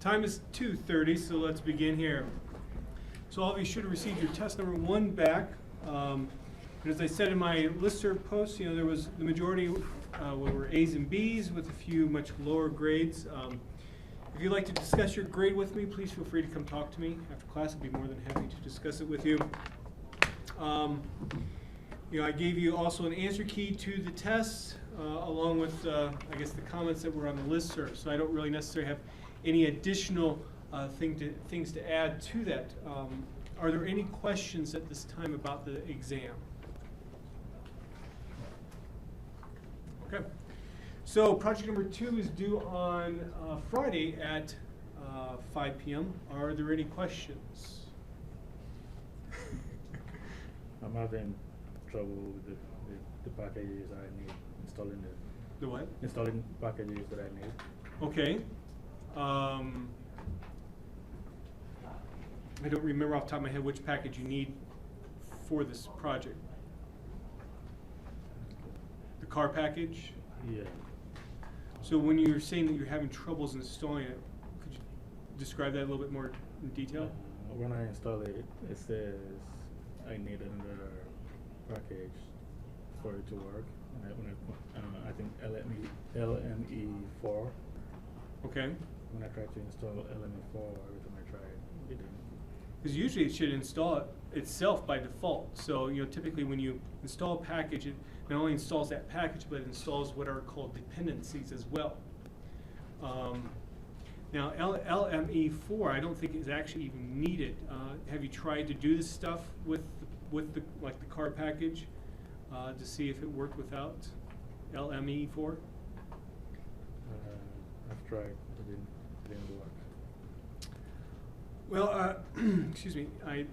Time is 2:30, so let's begin here. So all of you should have received your test number 1 back. And as I said in my listserv post, there was the majority were A's and B's with a few much lower grades. If you'd like to discuss your grade with me, please feel free to come talk to me after class. I'd be more than happy to discuss it with you. I gave you also an answer key to the test, along with, I guess, the comments that were on the listserv. So I don't really necessarily have any additional things to add to that. Are there any questions at this time about the exam? Okay. So project number 2 is due on Friday at 5 p.m. Are there any questions? I'm having trouble with the packages I need, installing The what? installing packages that I need. Okay. I don't remember off the top of my head which package you need for this project. The car package? Yeah. So when you're saying that you're having troubles installing it, could you describe that a little bit more in detail? When I install it, it says I need another package for it to work. And I think LME4. Okay. When I try to install LME4, every time I try it didn't. Because usually it should install it itself by default. So typically when you install a package, it not only installs that package, but it installs what are called dependencies as well. Now LME4, I don't think is actually even needed. Have you tried to do this stuff with the car package to see if it worked without LME4? I've tried, it didn't work. Well, excuse me. I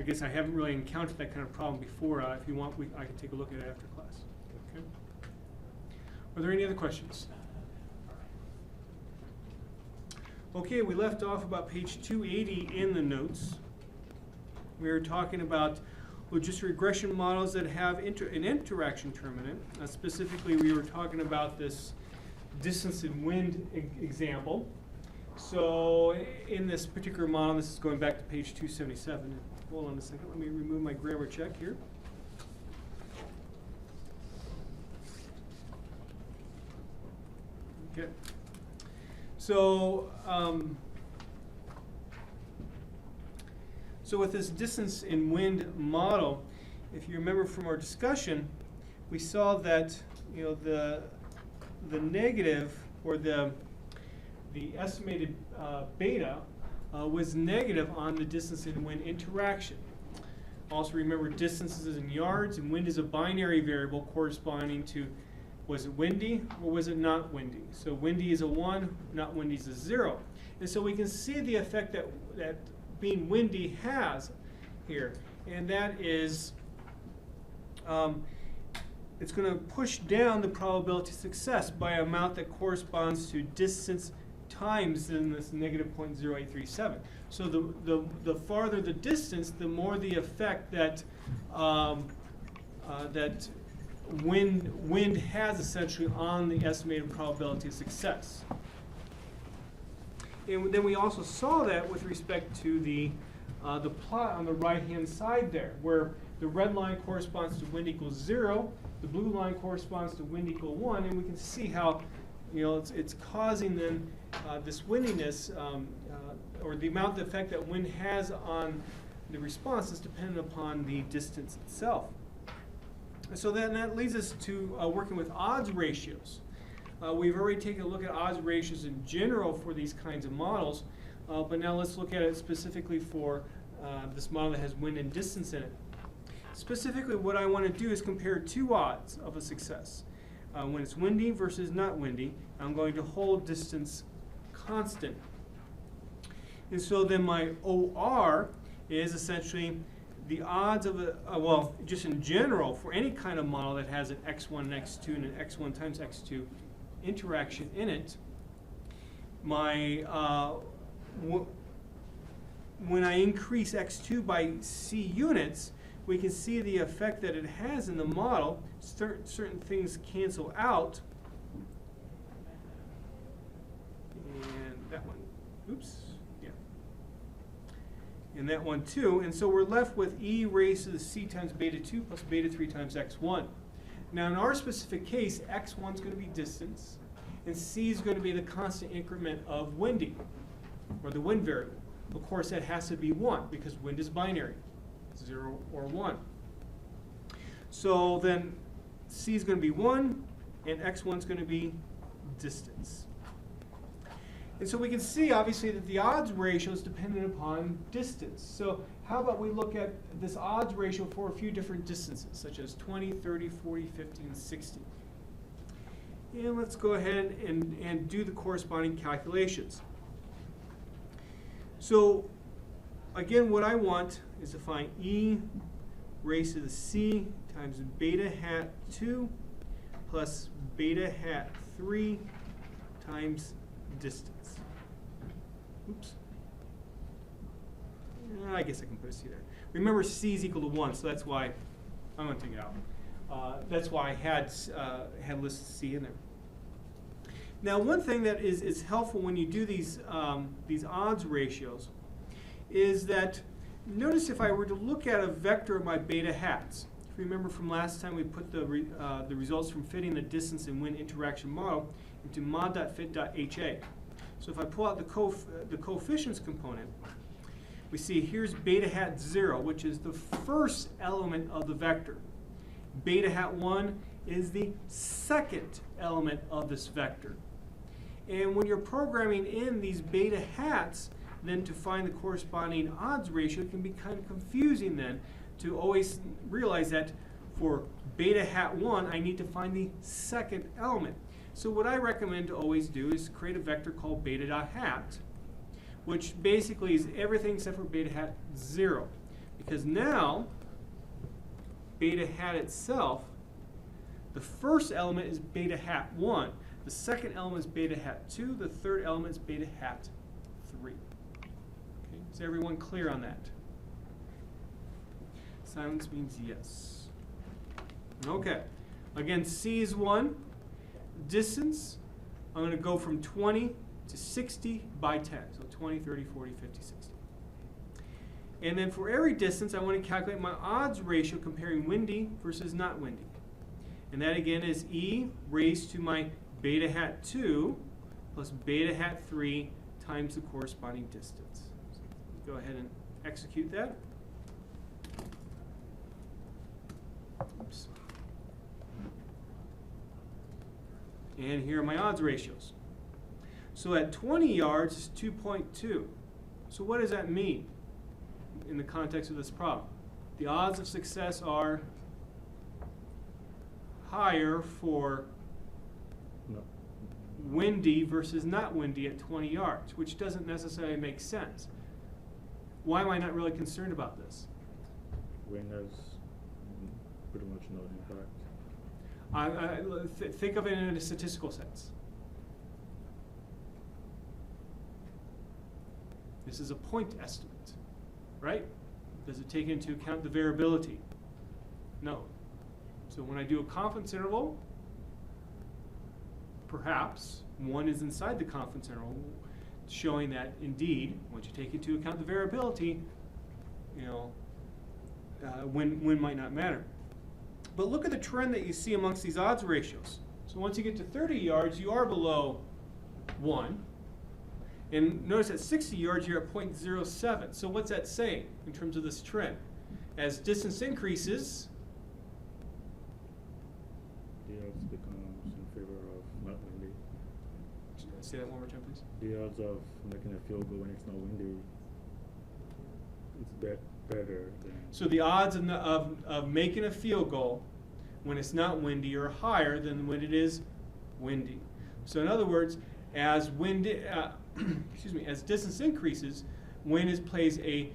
guess I haven't really encountered that kind of problem before. If you want, I can take a look at it after class. Okay. Are there any other questions? Okay, we left off about page 280 in the notes. We were talking about just regression models that have an interaction term in it. Specifically, we were talking about this distance and wind example. So in this particular model, this is going back to page 277. Hold on a second, let me remove my grammar check here. Okay. So, so with this distance in wind model, if you remember from our discussion, we saw that the negative, or the estimated beta was negative on the distance in wind interaction. Also remember, distance is in yards and wind is a binary variable corresponding to, was it windy or was it not windy? So windy is a 1, not windy is a 0. And so we can see the effect that being windy has here. And that is, it's going to push down the probability of success by an amount that corresponds to distance times in this negative 0.0837. So the farther the distance, the more the effect that that wind has essentially on the estimated probability of success. And then we also saw that with respect to the plot on the right-hand side there, where the red line corresponds to wind equals 0, the blue line corresponds to wind equal 1, and we can see how it's causing then this windiness, or the amount of effect that wind has on the response is dependent upon the distance itself. So then that leads us to working with odds ratios. We've already taken a look at odds ratios in general for these kinds of models, but now let's look at it specifically for this model that has wind and distance in it. Specifically, what I want to do is compare two odds of a success. When it's windy versus not windy, I'm going to hold distance constant. And so then my OR is essentially the odds of well, just in general, for any kind of model that has an x1 and x2 and an x1 times x2 interaction in it, my when I increase x2 by c units, we can see the effect that it has in the model. Certain things cancel out. that one. Oops, yeah. And that one too. And so we're left with e raised to the c times beta 2 plus beta 3 times x1. Now in our specific case, x1 is going to be distance, and c is going to be the constant increment of winding, or the wind variable. Of course, that has to be 1 because wind is binary, 0 or 1. So then c is going to be 1, and x1 is going to be distance. And so we can see, obviously, that the odds ratio is dependent upon distance. So how about we look at this odds ratio for a few different distances, such as 20, 30, 40, 50, and 60. And let's go ahead and do the corresponding calculations. So again, what I want is to find e raised to the c times beta hat 2 plus beta hat 3 times distance. Oops. I guess I can put a c there. Remember, c is equal to 1, so that's why I'm going to take it out. That's why I had listed c in there. Now, one thing that is helpful when you do these odds ratios is that, notice if I were to look at a vector of my beta hats. If you remember from last time, we put the results from fitting the distance and wind interaction model into mod.fit.ha. So if I pull out the coefficients component, we see here's beta hat 0, which is the first element of the vector. Beta hat 1 is the second element of this vector. And when you're programming in these beta hats, then to find the corresponding odds ratio, it can be kind of confusing then to always realize that for beta hat 1, I need to find the second element. So what I recommend to always do is create a vector called beta.hat, which basically is everything except for beta hat 0. Because now, beta hat itself, the first element is beta hat 1. The second element is beta hat 2. The third element is beta hat 3. Okay, is everyone clear on that? Silence means yes. Okay. Again, C is 1. Distance, I'm going to go from 20 to 60 by 10. So 20, 30, 40, 50, 60. And then for every distance, I want to calculate my odds ratio comparing windy versus not windy. And that again is E raised to my beta hat 2 plus beta hat 3 times the corresponding distance. So go ahead and execute that. Oops. And here are my odds ratios. So at 20 yards is 2.2. So what does that mean in the context of this problem? The odds of success are higher for windy versus not windy at 20 yards, which doesn't necessarily make sense. Why am I not really concerned about this? Wind has pretty much no impact. Think of it in a statistical sense. This is a point estimate, right? Does it take into account the variability? No. So when I do a confidence interval, perhaps one is inside the confidence interval, showing that indeed, once you take into account the variability, wind might not matter. But look at the trend that you see amongst these odds ratios. So once you get to 30 yards, you are below 1. And notice at 60 yards, you're at 0.07. So what's that saying in terms of this trend? As distance increases, the odds becomes in favor of not windy. Say that one more time, please. The odds of making a field goal when it's not windy, it's better than... So the odds of making a field goal when it's not windy are higher than when it is windy. So in other words, as as distance increases, wind plays a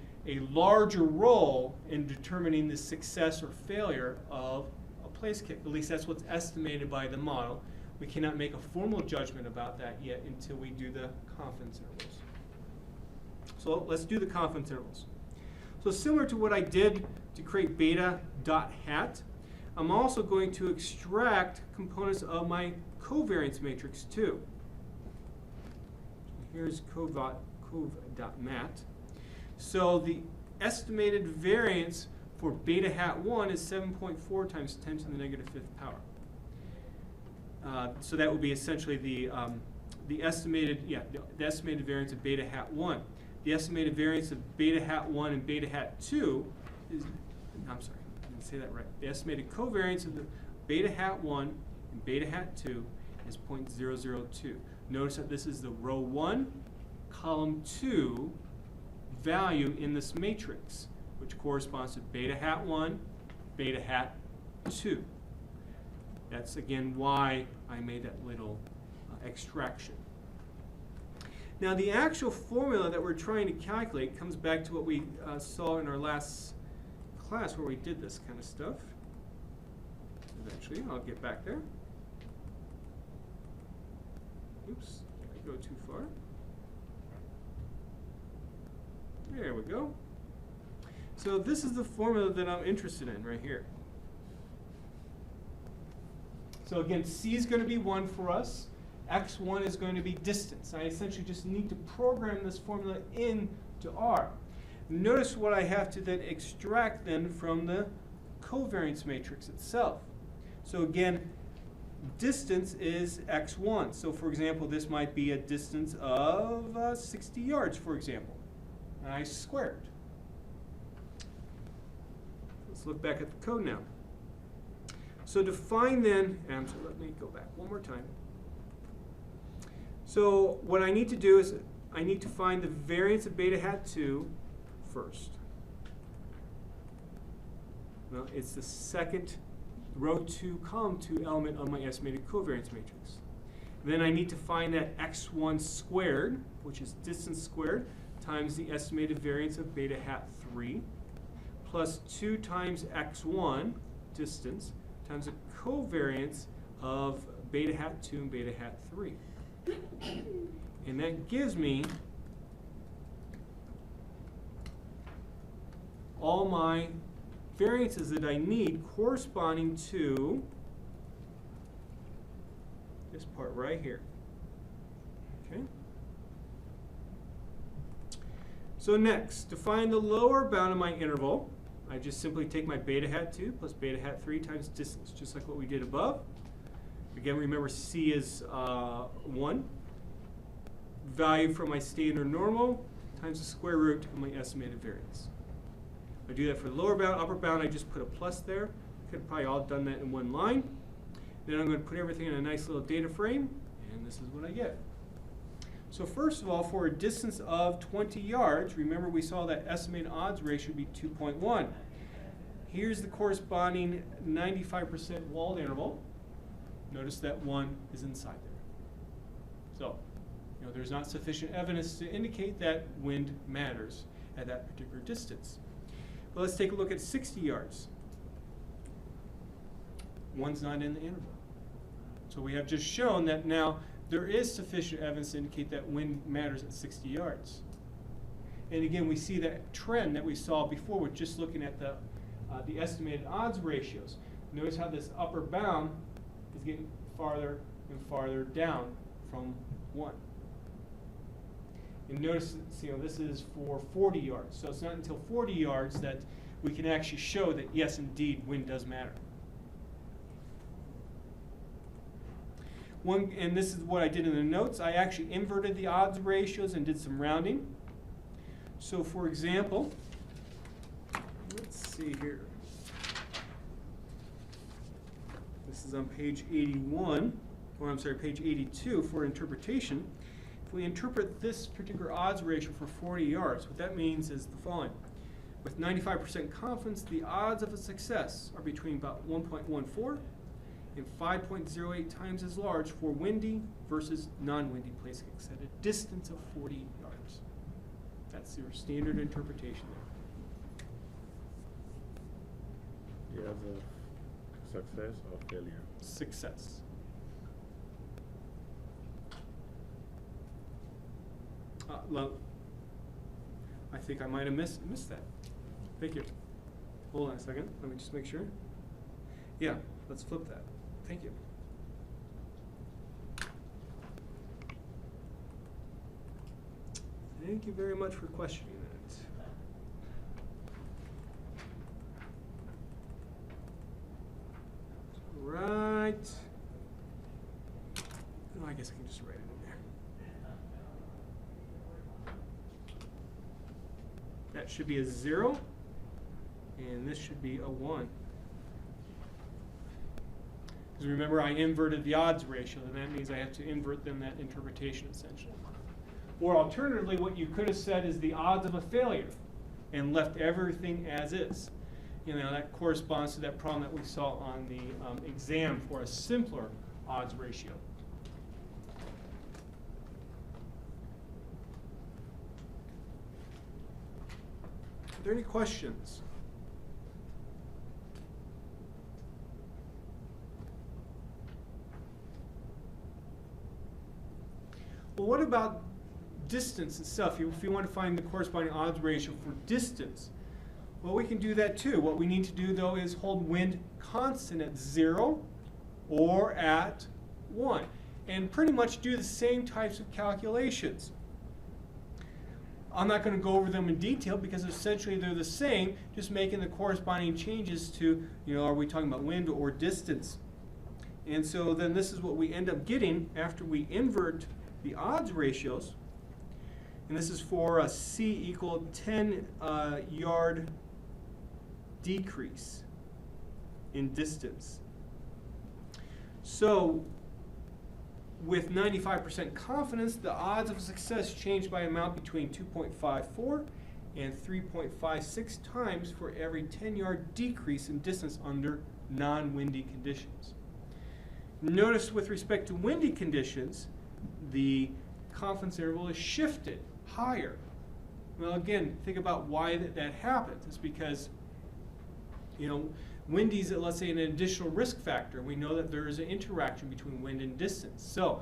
larger role in determining the success or failure of a place kick. At least that's what's estimated by the model. We cannot make a formal judgment about that yet until we do the confidence intervals. So let's do the confidence intervals. So similar to what I did to create beta.hat, I'm also going to extract components of my covariance matrix too. Here's cove.mat. So the estimated variance for beta hat 1 is 7.4 times 10 to the negative 5th power. So that would be essentially the estimated variance of beta hat 1. The estimated variance of beta hat 1 and beta hat 2 is, I'm sorry, I didn't say that right. The estimated covariance of the beta hat 1 and beta hat 2 is 0.002. Notice that this is the row 1, column 2 value in this matrix, which corresponds to beta hat 1, beta hat 2. That's again why I made that little extraction. Now the actual formula that we're trying to calculate comes back to what we saw in our last class where we did this kind of stuff. Eventually, I'll get back there. Oops, did I go too far? There we go. So this is the formula that I'm interested in right here. So again, C is going to be 1 for us. X1 is going to be distance. I essentially just need to program this formula into R. Notice what I have to then extract then from the covariance matrix itself. So again, distance is X1. So for example, this might be a distance of 60 yards, for example. I squared. Let's look back at the code now. So to find then, and so let me go back one more time. So what I need to do is I need to find the variance of beta hat 2 first. Well, it's the second row 2, column 2 element of my estimated covariance matrix. Then I need to find that x1 squared, which is distance squared, times the estimated variance of beta hat 3, plus 2 times x1, distance, times the covariance of beta hat 2 and beta hat 3. And that gives me all my variances that I need corresponding to this part right here. Okay? So next, to find the lower bound of my interval, I just simply take my beta hat 2 plus beta hat 3 times distance, just like what we did above. Again, remember C is 1. Value for my standard normal times the square root of my estimated variance. I do that for the lower bound, upper bound, I just put a plus there. Could have probably all done that in one line. Then I'm going to put everything in a nice little data frame, and this is what I get. So first of all, for a distance of 20 yards, remember we saw that estimated odds ratio would be 2.1. Here's the corresponding 95% walled interval. Notice that 1 is inside there. So, there's not sufficient evidence to indicate that wind matters at that particular distance. But let's take a look at 60 yards. 1's not in the interval. So we have just shown that now there is sufficient evidence to indicate that wind matters at 60 yards. And again, we see that trend that we saw before with just looking at the estimated odds ratios. Notice how this upper bound is getting farther and farther down from 1. And notice, this is for 40 yards. So it's not until 40 yards that we can actually show that, yes, indeed, wind does matter. And this is what I did in the notes. I actually inverted the odds ratios and did some rounding. So for example, let's see here. This is on page 81, or I'm sorry, page 82 for interpretation. If we interpret this particular odds ratio for 40 yards, what that means is the following. With 95% confidence, the odds of a success are between about 1.14 and 5.08 times as large for windy versus non-windy place kicks at a distance of 40 yards. That's your standard interpretation there. You have a success or failure? Success. Well, I think I might have missed that. Thank you. Hold on a second. Let me just make sure. Yeah, let's flip that. Thank you. Thank you very much for questioning that. Right. Oh, I guess I can just write it in there. That should be a 0, and this should be a 1. Because remember, I inverted the odds ratio, and that means I have to invert them that interpretation essentially. Or alternatively, what you could have said is the odds of a failure and left everything as is. You know, that corresponds to that problem that we saw on the exam for a simpler odds ratio. Are there any questions? Well, what about distance itself? If you want to find the corresponding odds ratio for distance, well, we can do that too. What we need to do, though, is hold wind constant at 0 or at 1, and pretty much do the same types of calculations. I'm not going to go over them in detail because essentially they're the same, just making the corresponding changes to, you know, are we talking about wind or distance? And so then this is what we end up getting after we invert the odds ratios. And this is for a C equal 10 yard decrease in distance. So with 95% confidence, the odds of success change by amount between 2.54 and 3.56 times for every 10-yard decrease in distance under non-windy conditions. Notice with respect to windy conditions, the confidence interval is shifted higher. Well, again, think about why that happens. It's because, you know, windy is, let's say, an additional risk factor. We know that there is an interaction between wind and distance. So,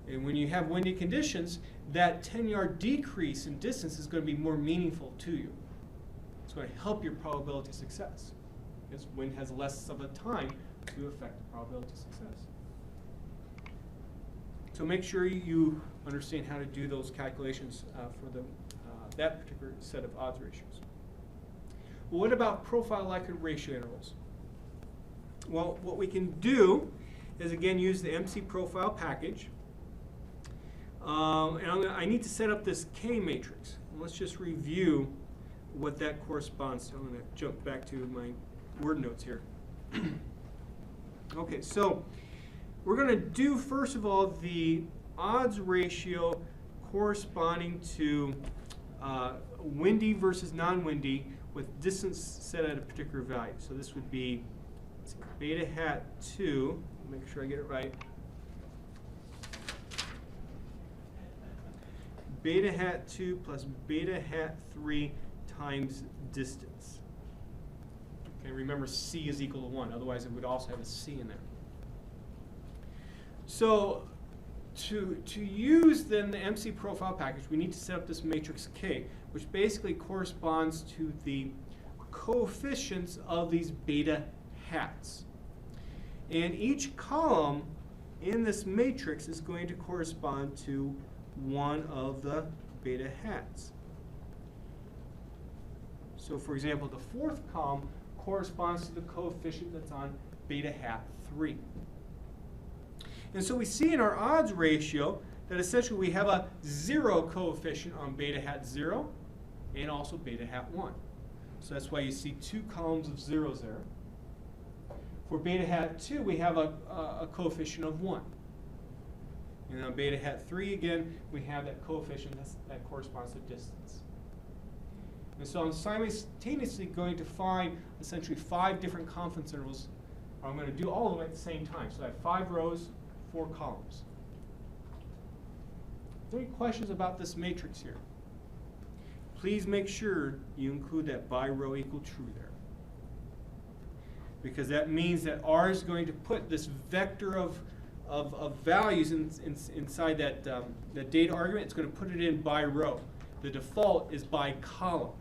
and when you have windy conditions, that 10-yard decrease in distance is going to be more meaningful to you. It's going to help your probability of success, because wind has less of a time to affect the probability of success. So make sure you understand how to do those calculations for that particular set of odds ratios. Well, what about profile likelihood ratio intervals? Well, what we can do is, again, use the MC profile package. And I need to set up this K matrix. And let's just review what that corresponds to. I'm going to jump back to my word notes here. Okay, so we're going to do, first of all, the odds ratio corresponding to windy versus non-windy with distance set at a particular value. So this would be beta hat 2, make sure I get it right. Beta hat 2 plus beta hat 3 times distance. Okay, remember C is equal to 1, otherwise it would also have a C in there. So to use then the MC profile package, we need to set up this matrix K, which basically corresponds to the coefficients of these beta hats. And each column in this matrix is going to correspond to one of the beta hats. So for example, the fourth column corresponds to the coefficient that's on beta hat 3. And so we see in our odds ratio that essentially we have a 0 coefficient on beta hat 0 and also beta hat 1. So that's why you see 2 columns of zeros there. For beta hat 2, we have a coefficient of 1. And on beta hat 3, again, we have that coefficient that corresponds to distance. And so I'm simultaneously going to find essentially 5 different confidence intervals. I'm going to do all of them at the same time. So I have 5 rows, 4 columns. Are there any questions about this matrix here? Please make sure you include that by row equal true there. Because that means that R is going to put this vector of values inside that data argument. It's going to put it in by row. The default is by column.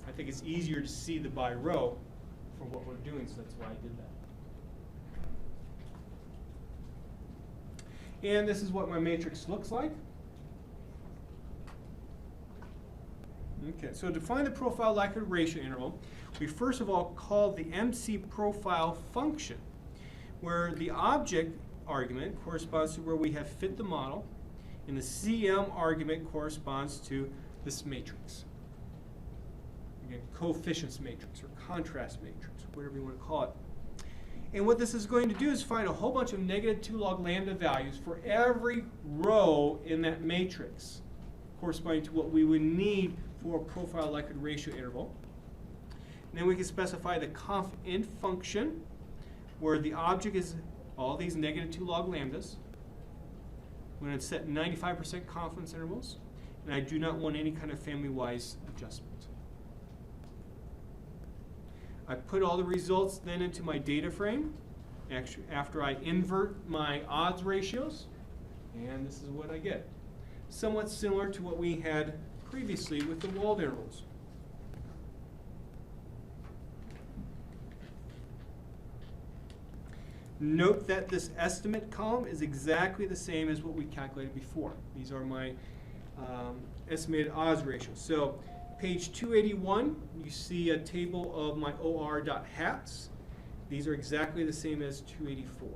I think it's easier to see the by row for what we're doing, so that's why I did that. And this is what my matrix looks like. Okay, so to find the profile likelihood ratio interval, we first of all call the MC profile function, where the object argument corresponds to where we have fit the model, and the CM argument corresponds to this matrix. Again, coefficients matrix or contrast matrix, whatever you want to call it. And what this is going to do is find a whole bunch of negative 2 log lambda values for every row in that matrix, corresponding to what we would need for a profile likelihood ratio interval. And then we can specify the conf int function, where the object is all these negative 2 log lambdas. I'm going to set 95% confidence intervals, and I do not want any kind of family-wise adjustment. I put all the results then into my data frame after I invert my odds ratios, and this is what I get. Somewhat similar to what we had previously with the walled intervals. Note that this estimate column is exactly the same as what we calculated before. These are my estimated odds ratios. So page 281, you see a table of my OR.hats. These are exactly the same as 284.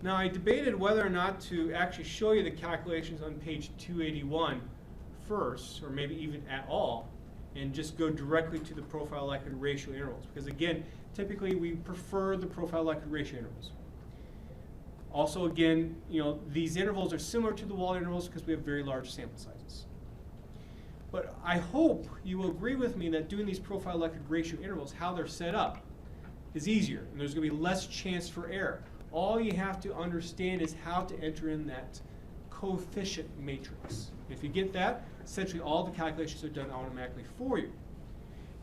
Now, I debated whether or not to actually show you the calculations on page 281 first, or maybe even at all, and just go directly to the profile likelihood ratio intervals. Because again, typically we prefer the profile likelihood ratio intervals. Also, again, these intervals are similar to the walled intervals because we have very large sample sizes. But I hope you will agree with me that doing these profile likelihood ratio intervals, how they're set up, is easier, and there's going to be less chance for error. All you have to understand is how to enter in that coefficient matrix. If you get that, essentially all the calculations are done automatically for you.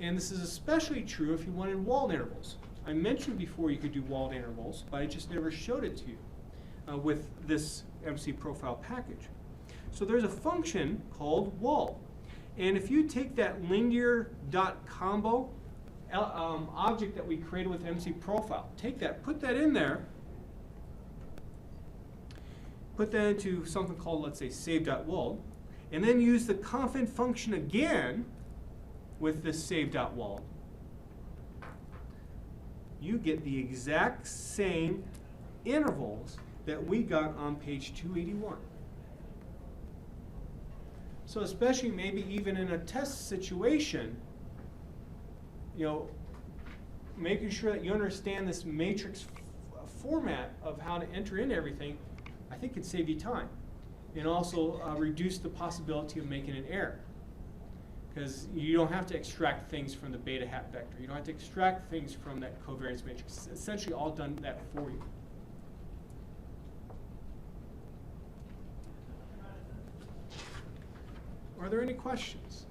And this is especially true if you wanted walled intervals. I mentioned before you could do walled intervals, but I just never showed it to you with this MC profile package. So there's a function called wall. And if you take that linear.combo object that we created with MC profile, take that, put that in there, put that into something called, let's say, save.walled, and then use the conf int function again with this save.walled, you get the exact same intervals that we got on page 281. So especially maybe even in a test situation, making sure that you understand this matrix format of how to enter in everything, I think could save you time, and also reduce the possibility of making an error. Because you don't have to extract things from the beta hat vector. You don't have to extract things from that covariance matrix. It's essentially all done that for you. Are there any questions?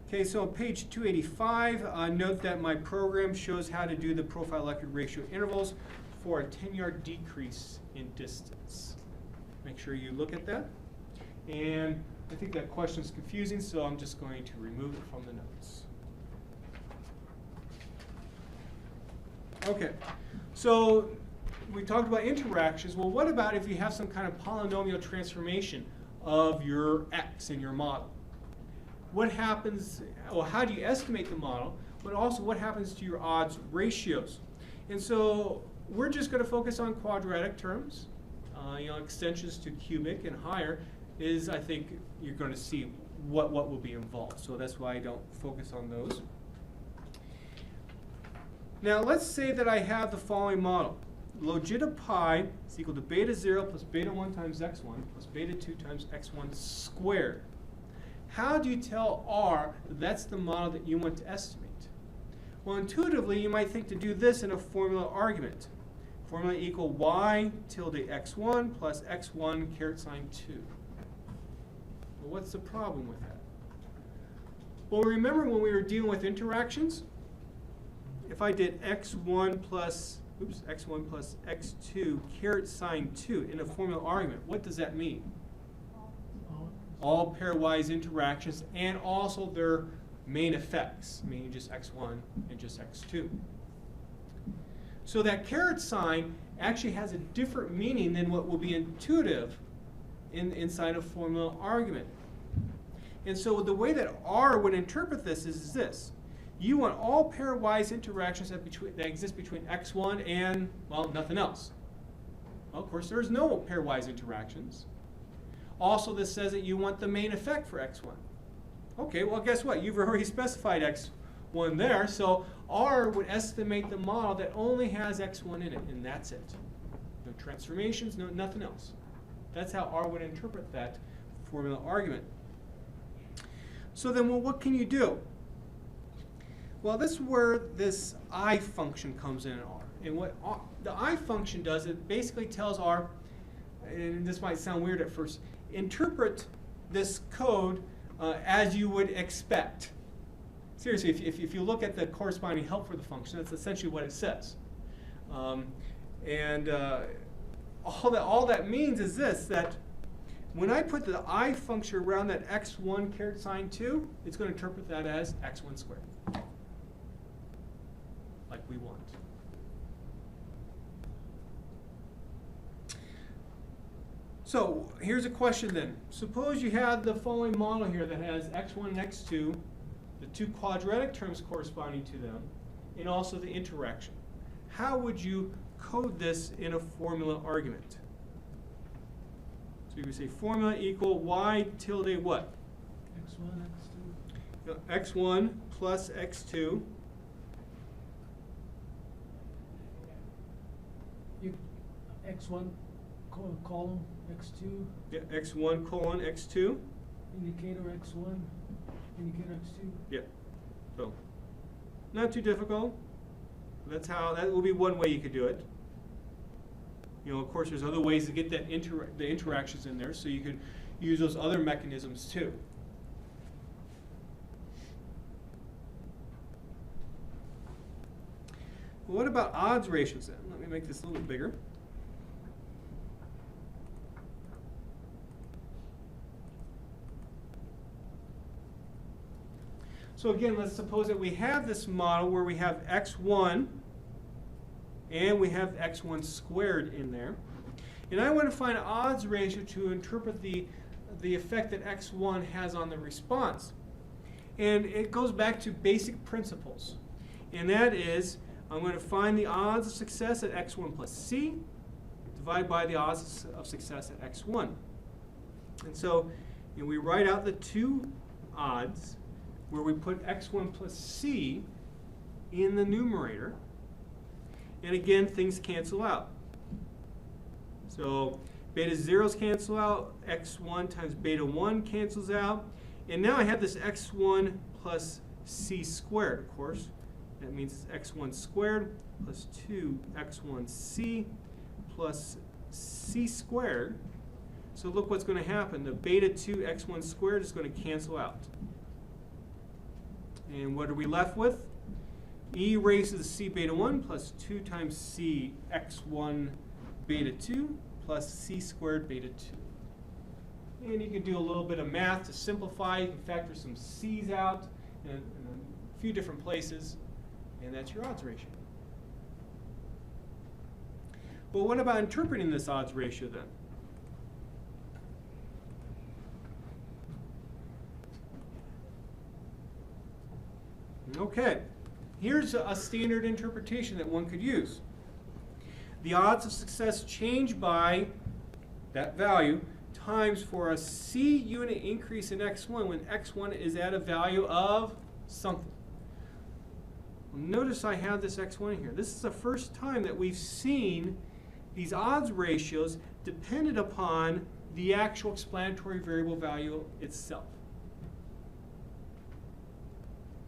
Okay, so on page 285, note that my program shows how to do the profile likelihood ratio intervals for a 10-yard decrease in distance. Make sure you look at that. And I think that question is confusing, so I'm just going to remove it from the notes. Okay, so we talked about interactions. Well, what about if you have some kind of polynomial transformation of your x in your model? What happens, well, how do you estimate the model, but also what happens to your odds ratios? And so we're just going to focus on quadratic terms. Extensions to cubic and higher is, I think, you're going to see what will be involved. So that's why I don't focus on those. Now let's say that I have the following model. Logita pi is equal to beta 0 plus beta 1 times x1 plus beta 2 times x1 squared. How do you tell R that that's the model that you want to estimate? Well, intuitively, you might think to do this in a formula argument. Formula equal y tilde x1 plus x1 caret sine 2. Well, what's the problem with that? Well, remember when we were dealing with interactions? If I did x1 plus x2 caret sine 2 in a formula argument, what does that mean? all pairwise interactions, and also their main effects, meaning just x1 and just x2. So that caret sign actually has a different meaning than what will be intuitive inside a formula argument. And so the way that R would interpret this is this. You want all pairwise interactions that exist between x1 and, well, nothing else. Well, of course, there's no pairwise interactions. Also, this says that you want the main effect for x1. Okay, well, guess what? You've already specified x1 there, so R would estimate the model that only has x1 in it, and that's it. No transformations, nothing else. That's how R would interpret that formula argument. So then, well, what can you do? Well, this is where this I function comes in R. And what the I function does, it basically tells R, and this might sound weird at first, interpret this code as you would expect. Seriously, if you look at the corresponding help for the function, that's essentially what it says. All that means is this, that when I put the I function around that x1 caret sign 2, it's going to interpret that as x1 squared, like we want. So here's a question then. Suppose you have the following model here that has x1 and x2, the two quadratic terms corresponding to them, and also the interaction. How would you code this in a formula argument? So you would say formula equal y tilde what? x1, x2. X1 plus x2. X1 column x2. Yeah, x1 colon x2. Indicator x1. Indicator x2. Yeah. So not too difficult. That will be one way you could do it. You know, of course, there's other ways to get that the interactions in there, so you could use those other mechanisms too. Well, what about odds ratios then? Let me make this a little bit bigger. So again, let's suppose that we have this model where we have x1 and we have x1 squared in there. And I want to find an odds ratio to interpret the effect that x1 has on the response. And it goes back to basic principles. And that is, I'm going to find the odds of success at x1 plus c, divided by the odds of success at x1. And so we write out the two odds where we put x1 plus c in the numerator. And again, things cancel out. So beta zeros cancel out, x1 times beta 1 cancels out. And now I have this x1 plus c squared, of course. That means it's x1 squared plus 2x1c plus c squared. So look what's going to happen. The beta 2 x1 squared is going to cancel out. And what are we left with? E raised to the c beta 1 plus 2 times c x1 beta 2 plus c squared beta 2. And you can do a little bit of math to simplify. You can factor some c's out in a few different places. And that's your odds ratio. Well, what about interpreting this odds ratio then? Okay, here's a standard interpretation that one could use. The odds of success change by that value times for a c unit increase in x1 when x1 is at a value of something. Notice I have this x1 here. This is the first time that we've seen these odds ratios dependent upon the actual explanatory variable value itself.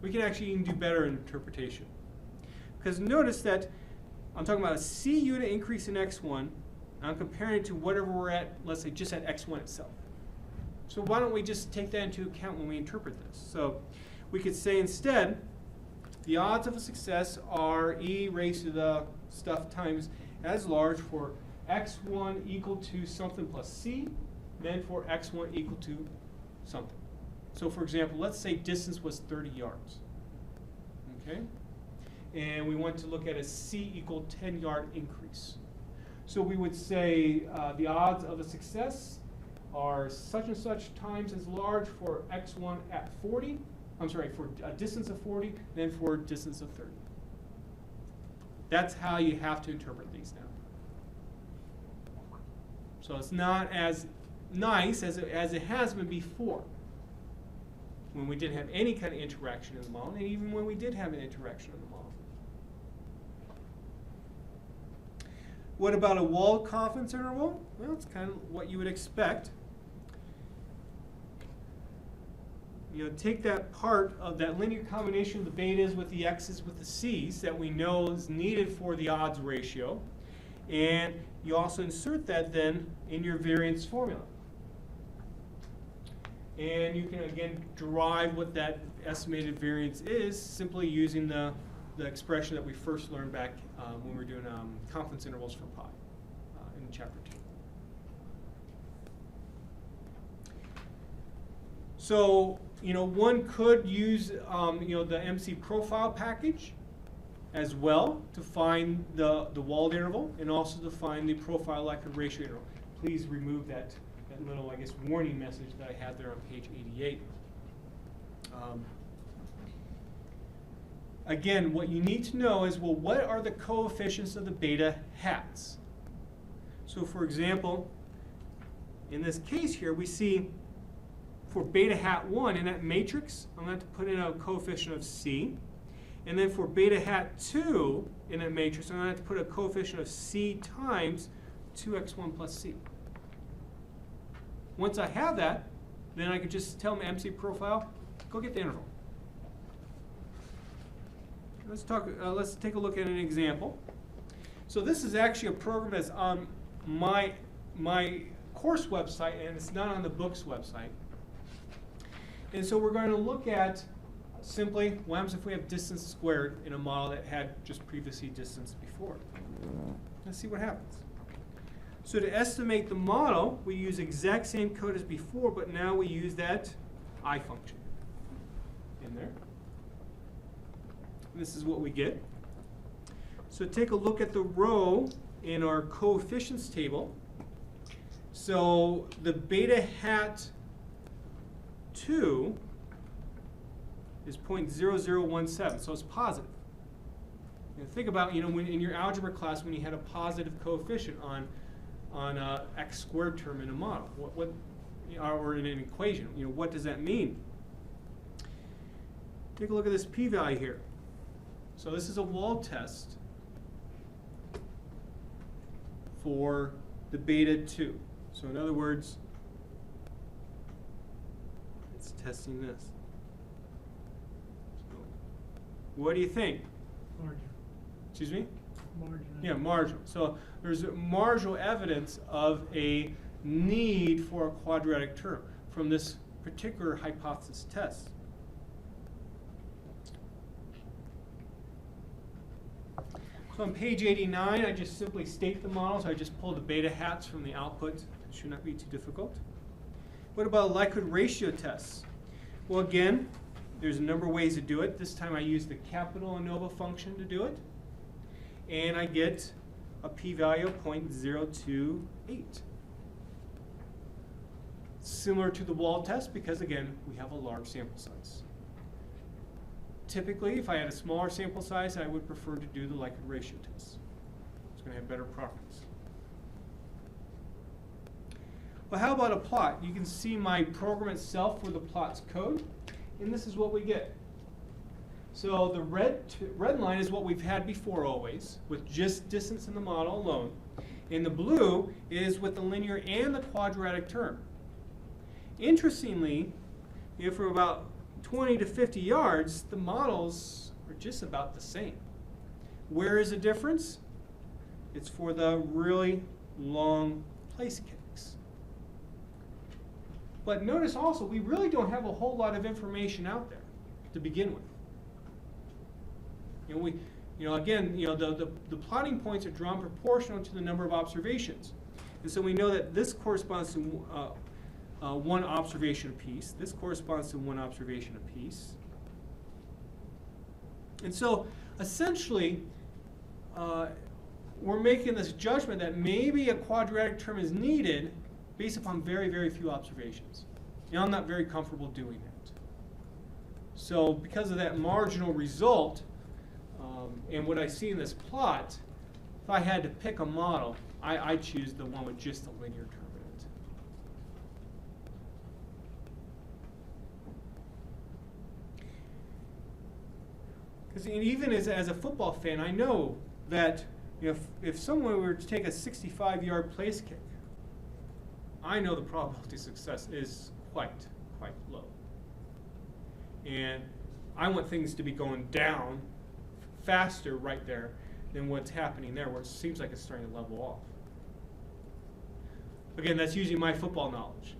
We can actually even do better in interpretation. Because notice that I'm talking about a c unit increase in x1, and I'm comparing it to whatever we're at, let's say just at x1 itself. So why don't we just take that into account when we interpret this? So we could say instead, the odds of a success are e raised to the stuff times as large for x1 equal to something plus c, then for x1 equal to something. So for example, let's say distance was 30 yards. Okay? And we want to look at a C equal 10-yard increase. So we would say the odds of a success are such and such times as large for x1 at 40. I'm sorry, for a distance of 40, than for a distance of 30. That's how you have to interpret these now. So it's not as nice as it has been before, when we didn't have any kind of interaction in the model, and even when we did have an interaction in the model. What about a walled confidence interval? Well, it's kind of what you would expect. You know, take that part of that linear combination of the betas with the x's with the c's that we know is needed for the odds ratio, and you also insert that then in your variance formula. And you can again derive what that estimated variance is simply using the expression that we first learned back when we were doing confidence intervals for pi in chapter 2. So, you know, one could use you know, the MC profile package as well to find the walled interval and also to find the profile likelihood ratio interval. Please remove that little, I guess, warning message that I had there on page 88. Again, what you need to know is, well, what are the coefficients of the beta hats? So for example, in this case here, we see for beta hat 1 in that matrix, I'm going to have to put in a coefficient of C. And then for beta hat 2 in that matrix, I'm going to have to put a coefficient of C times 2x1 plus C. Once I have that, then I could just tell my MC profile, go get the interval. Let's take a look at an example. So this is actually a program that's on my course website, and it's not on the book's website. And so we're going to look at simply what happens if we have distance squared in a model that had just previously distance before. Let's see what happens. So to estimate the model, we use exact same code as before, but now we use that I function in there. This is what we get. So take a look at the row in our coefficients table. So the beta hat 2 is 0.0017, so it's positive. You know, think about, you know, when in your algebra class when you had a positive coefficient on x squared term in a model, or in an equation, you know, what does that mean? Take a look at this p-value here. So this is a wall test for the beta 2. So in other words, it's testing this. So what do you think? Marginal. Excuse me? Marginal. Yeah, marginal. So there's marginal evidence of a need for a quadratic term from this particular hypothesis test. So on page 89, I just simply state the model. So I just pull the beta hats from the output. It should not be too difficult. What about likelihood ratio tests? Well, again, there's a number of ways to do it. This time I use the capital ANOVA function to do it. And I get a p-value of 0.028. Similar to the wall test because, again, we have a large sample size. Typically, if I had a smaller sample size, I would prefer to do the likelihood ratio test. It's going to have better properties. Well, how about a plot? You can see my program itself for the plot's code, and this is what we get. So the red line is what we've had before always, with just distance in the model alone. And the blue is with the linear and the quadratic term. Interestingly, if we're about 20 to 50 yards, the models are just about the same. Where is the difference? It's for the really long Placekicks. But notice also, we really don't have a whole lot of information out there to begin with. Again, the plotting points are drawn proportional to the number of observations. And so we know that this corresponds to one observation apiece. This corresponds to one observation apiece. And so, essentially, we're making this judgment that maybe a quadratic term is needed based upon very, very few observations. And I'm not very comfortable doing it. So because of that marginal result, and what I see in this plot, if I had to pick a model, I choose the one with just a linear term in it. Because even as a football fan, I know that if someone were to take a 65-yard place kick, I know the probability of success is quite low. And I want things to be going down faster right there than what's happening there, where it seems like it's starting to level off. Again, that's using my football knowledge.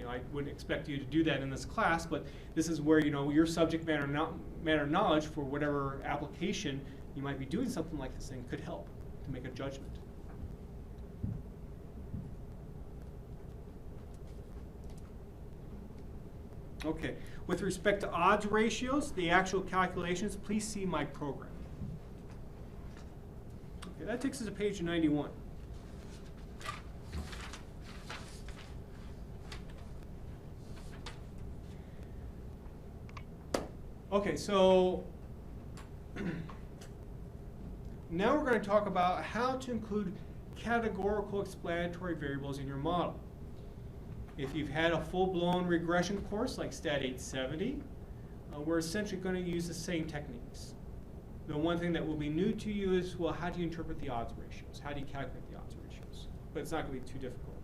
I wouldn't expect you to do that in this class, but this is where your subject matter knowledge for whatever application you might be doing something like this thing could help to make a judgment. Okay, with respect to odds ratios, the actual calculations, please see my program. Okay, that takes us to page 91. Okay, so now we're going to talk about how to include categorical explanatory variables in your model. If you've had a full-blown regression course like Stat 870, we're essentially going to use the same techniques. The one thing that will be new to you is, well, how do you interpret the odds ratios? How do you calculate the odds ratios? But it's not going to be too difficult.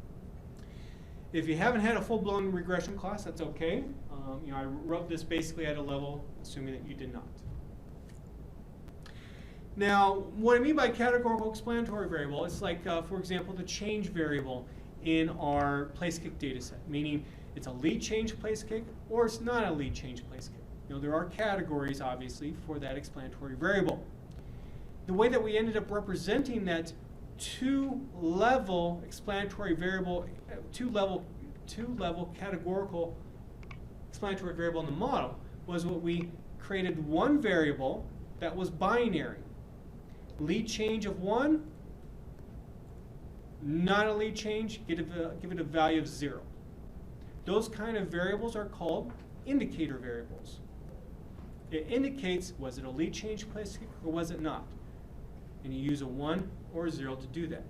If you haven't had a full-blown regression class, that's okay. I wrote this basically at a level, assuming that you did not. Now, what I mean by categorical explanatory variable is like, for example, the change variable in our Placekick data set, meaning it's a lead change Placekick or it's not a lead change Placekick. There are categories, obviously, for that explanatory variable. The way that we ended up representing that two-level explanatory variable, two-level categorical explanatory variable in the model was what we created one variable that was binary. Lead change of 1, not a lead change, give it a value of 0. Those kind of variables are called indicator variables. It indicates, was it a lead change Placekick or was it not? And you use a 1 or a 0 to do that.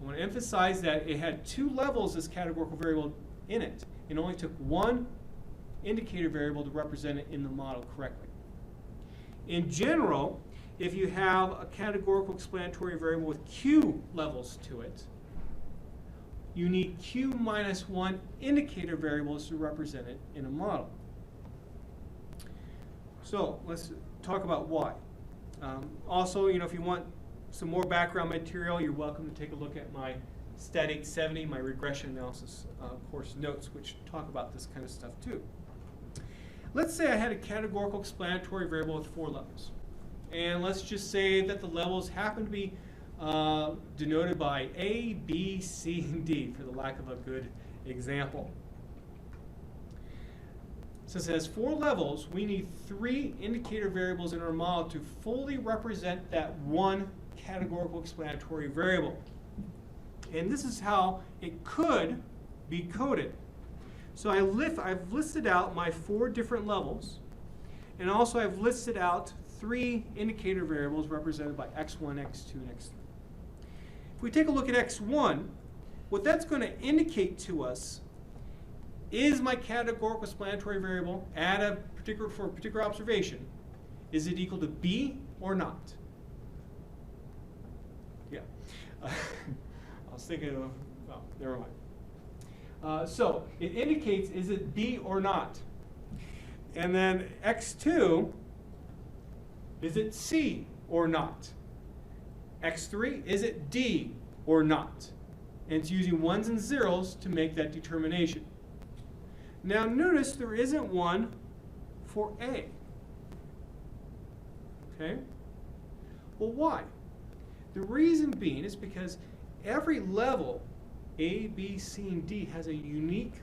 I want to emphasize that it had two levels, this categorical variable, in it. It only took one indicator variable to represent it in the model correctly. In general, if you have a categorical explanatory variable with q levels to it, you need q minus 1 indicator variables to represent it in a model. So let's talk about why. Also, if you want some more background material, you're welcome to take a look at my Stat 870, my regression analysis course notes, which talk about this kind of stuff too. Let's say I had a categorical explanatory variable with 4 levels. And let's just say that the levels happen to be denoted by A, B, C, and D, for the lack of a good example. Since it has 4 levels, we need 3 indicator variables in our model to fully represent that one categorical explanatory variable. And this is how it could be coded. So I've listed out my 4 different levels, and also I've listed out 3 indicator variables represented by x1, x2, and x3. If we take a look at x1, what that's going to indicate to us is my categorical explanatory variable for a particular observation, is it equal to B or not? Yeah. I was thinking of, oh, never mind. So it indicates, is it B or not? And then x2, is it C or not? x3, is it D or not? And it's using 1s and 0s to make that determination. Now notice there isn't one for A. Okay? Well, why? The reason being is because every level, A, B, C, and D, has a unique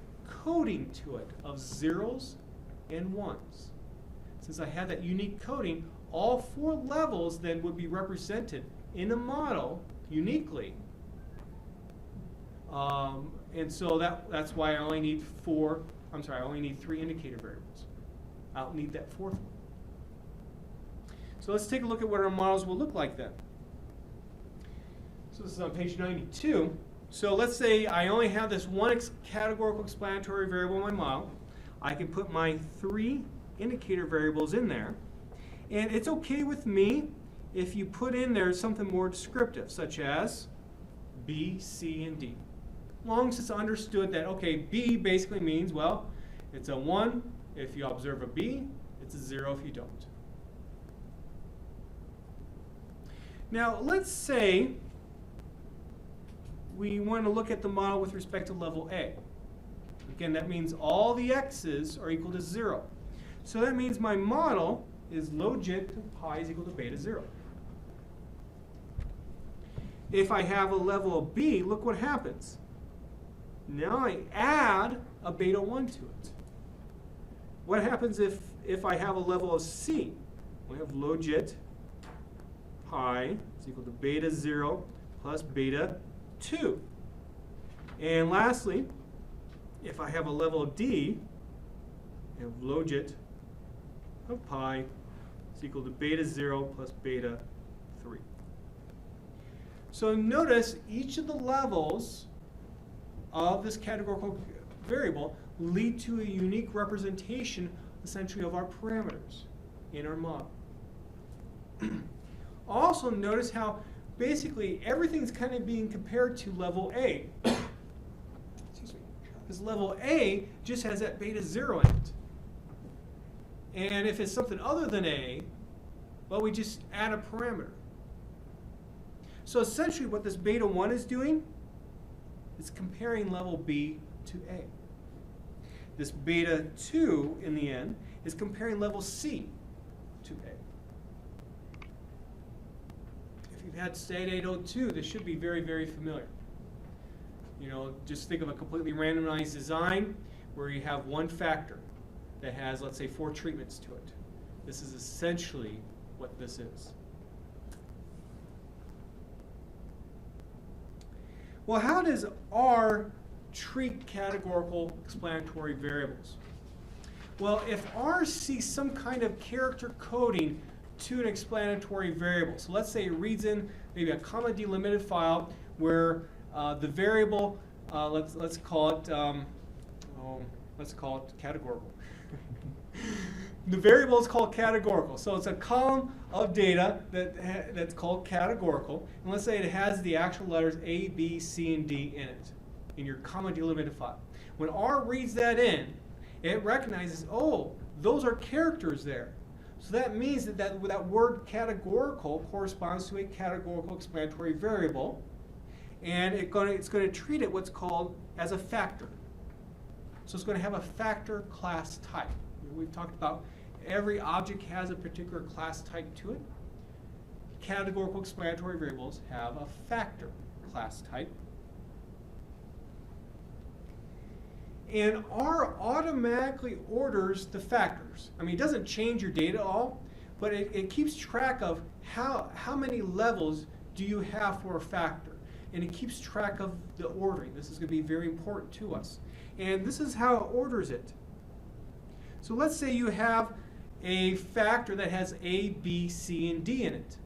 coding to it of zeros and ones. Since I have that unique coding, all 4 levels then would be represented in a model uniquely. And so that's why I only need 3 indicator variables. I don't need that 4th one. So let's take a look at what our models will look like then. So this is on page 92. So let's say I only have this one categorical explanatory variable in my model. I can put my 3 indicator variables in there. And it's okay with me if you put in there something more descriptive, such as B, C, and D. Long as it's understood that, okay, B basically means, well, it's a 1 if you observe a B, it's a 0 if you don't. Now, let's say we want to look at the model with respect to level A. Again, that means all the x's are equal to 0. So that means my model is logit of pi is equal to beta 0. If I have a level of B, look what happens. Now I add a beta 1 to it. What happens if I have a level of C? We have logit pi is equal to beta 0 plus beta 2. And lastly, if I have a level of D, I have logit of pi is equal to beta 0 plus beta 3. So notice each of the levels of this categorical variable lead to a unique representation, essentially, of our parameters in our model. Also notice how basically everything's kind of being compared to level A. Excuse me. Because level A just has that beta 0 in it. And if it's something other than A, well, we just add a parameter. So essentially what this beta 1 is doing is comparing level B to A. This beta 2, in the end, is comparing level C to A. If you've had State 802, this should be very, very familiar. You know, just think of a completely randomized design where you have one factor that has, let's say, 4 treatments to it. This is essentially what this is. Well, how does R treat categorical explanatory variables? Well, if R sees some kind of character coding to an explanatory variable, so let's say it reads in maybe a comma delimited file where the variable, let's call it categorical. The variable is called categorical, so it's a column of data that's called categorical, and let's say it has the actual letters A, B, C, and D in it, in your comma delimited file. When R reads that in, it recognizes, oh, those are characters there. So that means that word categorical corresponds to a categorical explanatory variable, and it's going to treat it what's called as a factor. So it's going to have a factor class type. We've talked about every object has a particular class type to it. Categorical explanatory variables have a factor class type. And R automatically orders the factors. I mean, it doesn't change your data at all, but it keeps track of how many levels do you have for a factor. And it keeps track of the ordering. This is going to be very important to us. And this is how it orders it. So let's say you have a factor that has A, B, C, and D in it.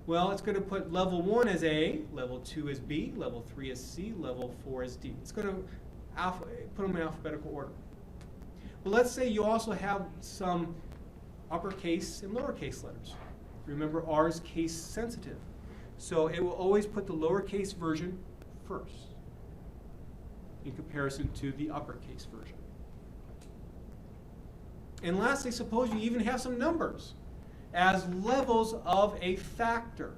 Well, it's going to put level 1 as A, level 2 as B, level 3 as C, level 4 as D. It's going to put them in alphabetical order. But let's say you also have some uppercase and lowercase letters. Remember, R is case sensitive. So it will always put the lowercase version first in comparison to the uppercase version. And lastly, suppose you even have some numbers as levels of a factor.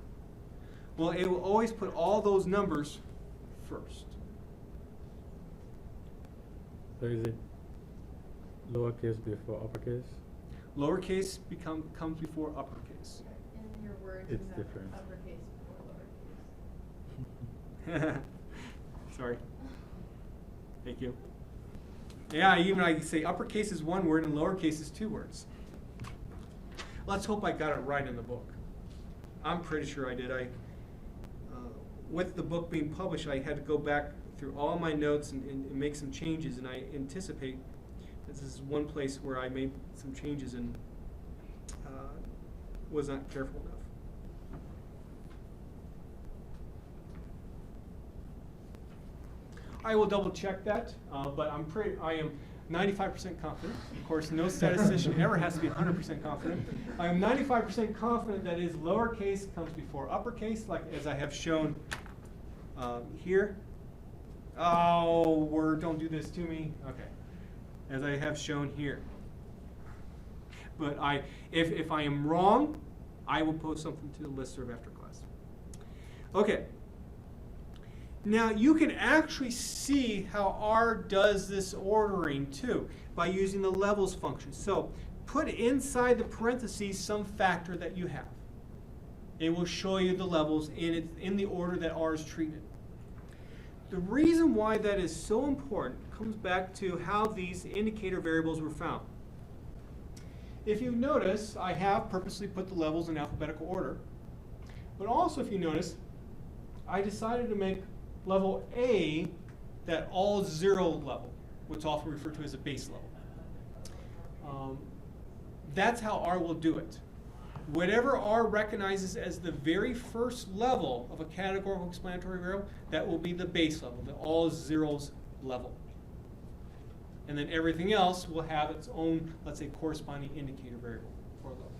Well, it will always put all those numbers first. So is it lowercase before uppercase? Lowercase comes before uppercase. In your words, It's you have different. uppercase before lowercase. Sorry. Thank you. Yeah, even I say uppercase is one word and lowercase is two words. Let's hope I got it right in the book. I'm pretty sure I did. With the book being published, I had to go back through all my notes and make some changes, and I anticipate this is one place where I made some changes and was not careful enough. I will double check that, but I am 95% confident. Of course, no statistician ever has to be 100% confident. I am 95% confident that is lowercase comes before uppercase, like as I have shown here. Oh, word, don't do this to me. Okay, as I have shown here. But if I am wrong, I will post something to the listserv after class. Okay. Now you can actually see how R does this ordering too by using the levels function. So put inside the parentheses some factor that you have. It will show you the levels in the order that R is treated. The reason why that is so important comes back to how these indicator variables were found. If you notice, I have purposely put the levels in alphabetical order. But also if you notice, I decided to make level A that all zero level, what's often referred to as a base level. That's how R will do it. Whatever R recognizes as the very first level of a categorical explanatory variable, that will be the base level, the all zeros level. And then everything else will have its own, let's say, corresponding indicator variable or level.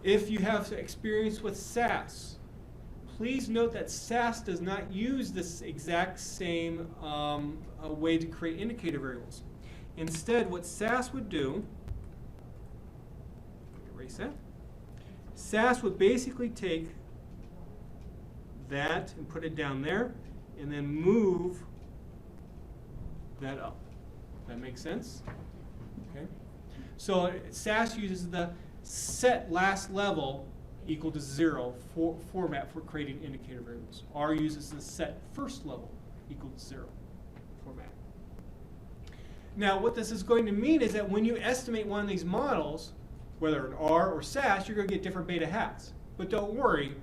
If you have experience with SAS, please note that SAS does not use this exact same way to create indicator variables. Instead, what SAS would do, erase that, SAS would basically take that and put it down there, and then move that up. That makes sense? Okay. So SAS uses the set last level equal to 0 format for creating indicator variables. R uses the set first level equal to 0 format. Now what this is going to mean is that when you estimate one of these models, whether in R or SAS, you're going to get different beta hats. But don't worry,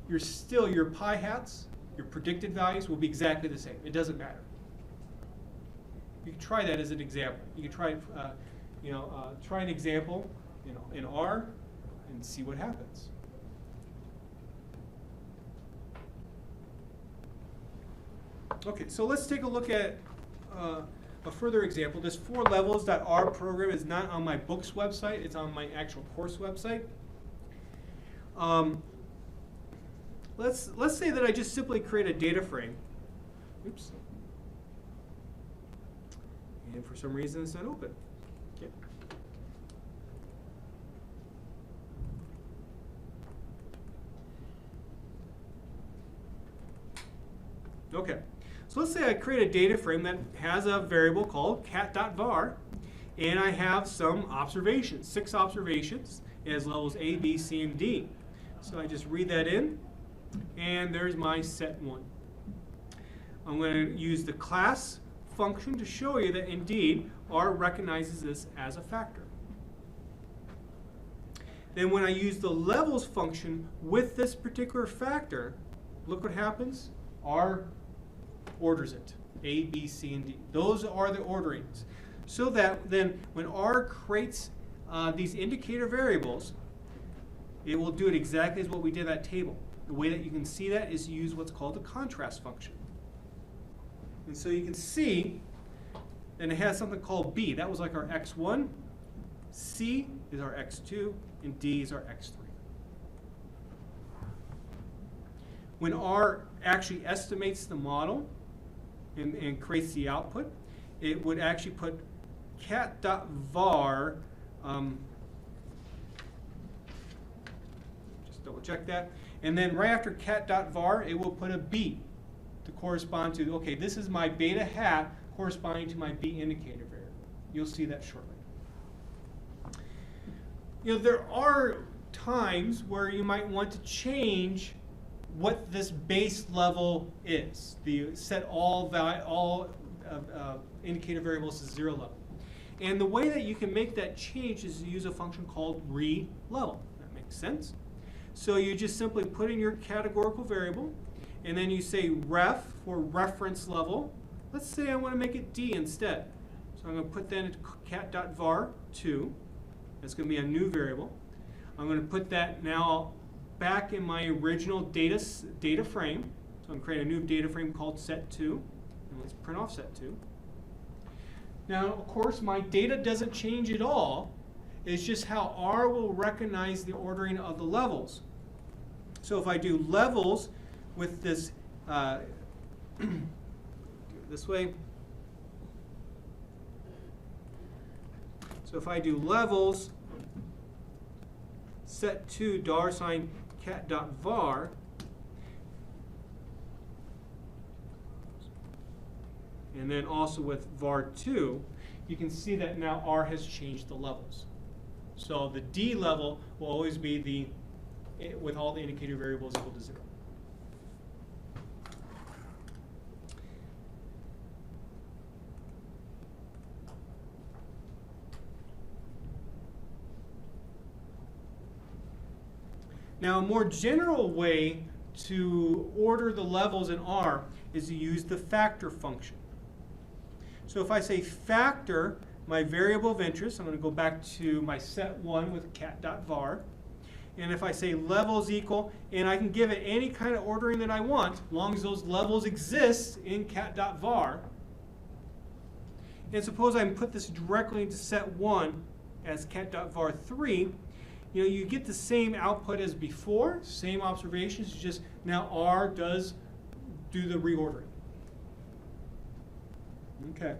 your pi hats, your predicted values will be exactly the same. It doesn't matter. You can try that as an example. You can try, try an example, in R, and see what happens. Okay, so let's take a look at a further example. This 4levels.R program is not on my book's website. It's on my actual course website. Let's say that I just simply create a data frame. Oops. And for some reason it's not open. Okay. Okay. So let's say I create a data frame that has a variable called cat.var, and I have some observations, 6 observations. It has levels A, B, C, and D. So I just read that in, and there's my set 1. I'm going to use the class function to show you that indeed R recognizes this as a factor. Then when I use the levels function with this particular factor, look what happens. R orders it. A, B, C, and D. Those are the orderings. So that then when R creates these indicator variables, it will do it exactly as what we did in that table. The way that you can see that is to use what's called the contrast function. And so you can see, and it has something called B. That was like our x1. C is our x2, and D is our x3. When R actually estimates the model and creates the output, it would actually put cat.var, just double check that, and then right after cat.var, it will put a B to correspond to, okay, this is my beta hat corresponding to my B indicator variable. You'll see that shortly. There are times where you might want to change what this base level is. Set all indicator variables to 0 level. And the way that you can make that change is to use a function called re-level. That makes sense? So you just simply put in your categorical variable, and then you say ref for reference level. Let's say I want to make it D instead. So I'm going to put that into cat.var2. That's going to be a new variable. I'm going to put that now back in my original data frame. So I'm going to create a new data frame called set2. And let's print off set2. Now, of course, my data doesn't change at all. It's just how R will recognize the ordering of the levels. So if I do levels with this, do it this way. So if I do levels, set2 $ cat.var, and then also with var2, you can see that now R has changed the levels. So the D level will always be with all the indicator variables equal to 0. Now, a more general way to order the levels in R is to use the factor function. So if I say factor my variable of interest, I'm going to go back to my set1 with cat.var. And if I say levels equal, and I can give it any kind of ordering that I want, as long as those levels exist in cat.var. And suppose I put this directly into set1 as cat.var3, you get the same output as before, same observations, it's just now R does do the reordering. Okay.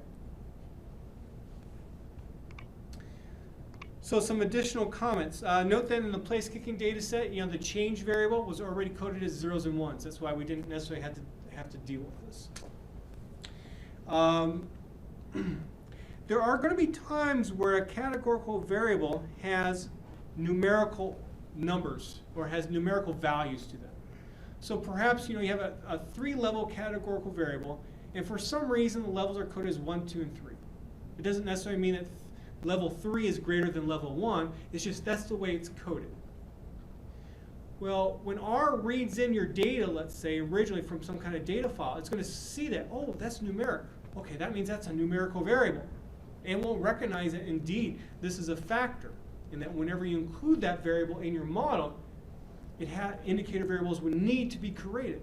So some additional comments. Note that in the Placekicking data set, the change variable was already coded as 0s and 1s. That's why we didn't necessarily have to deal with this. There are going to be times where a categorical variable has numerical numbers or has numerical values to them. So perhaps you have a 3-level categorical variable, and for some reason the levels are coded as 1, 2, and 3. It doesn't necessarily mean that level 3 is greater than level 1. It's just that's the way it's coded. Well, when R reads in your data, let's say originally from some kind of data file, it's going to see that, oh, that's numeric. Okay, that means that's a numerical variable. And it won't recognize that indeed this is a factor, and that whenever you include that variable in your model, indicator variables would need to be created.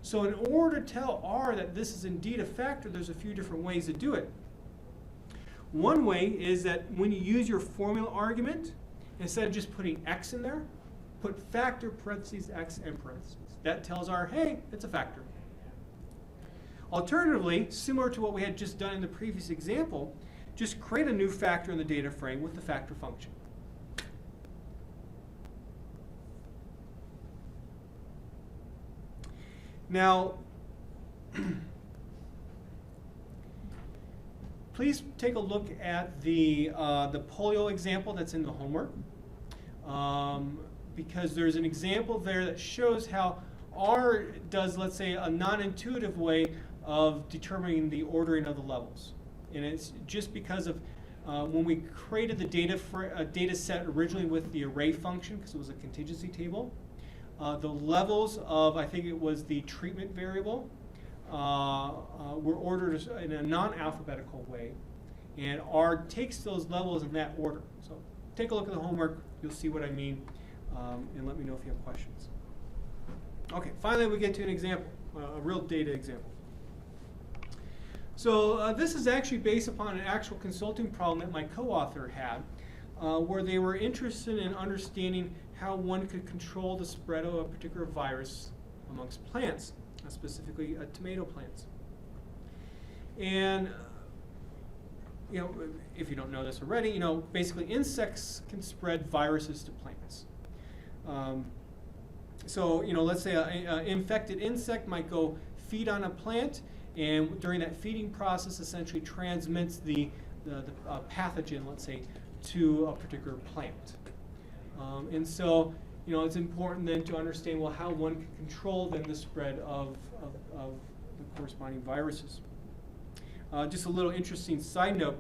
So in order to tell R that this is indeed a factor, there's a few different ways to do it. One way is that when you use your formula argument, instead of just putting x in there, put factor parentheses x and parentheses. That tells R, hey, it's a factor. Alternatively, similar to what we had just done in the previous example, just create a new factor in the data frame with the factor function. Now, please take a look at the polio example that's in the homework, because there's an example there that shows how R does, let's say, a non-intuitive way of determining the ordering of the levels. And it's just because of when we created the data set originally with the array function, because it was a contingency table, the levels of, I think it was the treatment variable, were ordered in a non-alphabetical way. And R takes those levels in that order. So take a look at the homework. You'll see what I mean. And let me know if you have questions. Okay, finally we get to an example, a real data example. So this is actually based upon an actual consulting problem that my co-author had, where they were interested in understanding how one could control the spread of a particular virus amongst plants, specifically tomato plants. And if you don't know this already, basically insects can spread viruses to plants. So let's say an infected insect might go feed on a plant, and during that feeding process essentially transmits the pathogen, let's say, to a particular plant. And so it's important then to understand, well, how one can control then the spread of the corresponding viruses. Just a little interesting side note.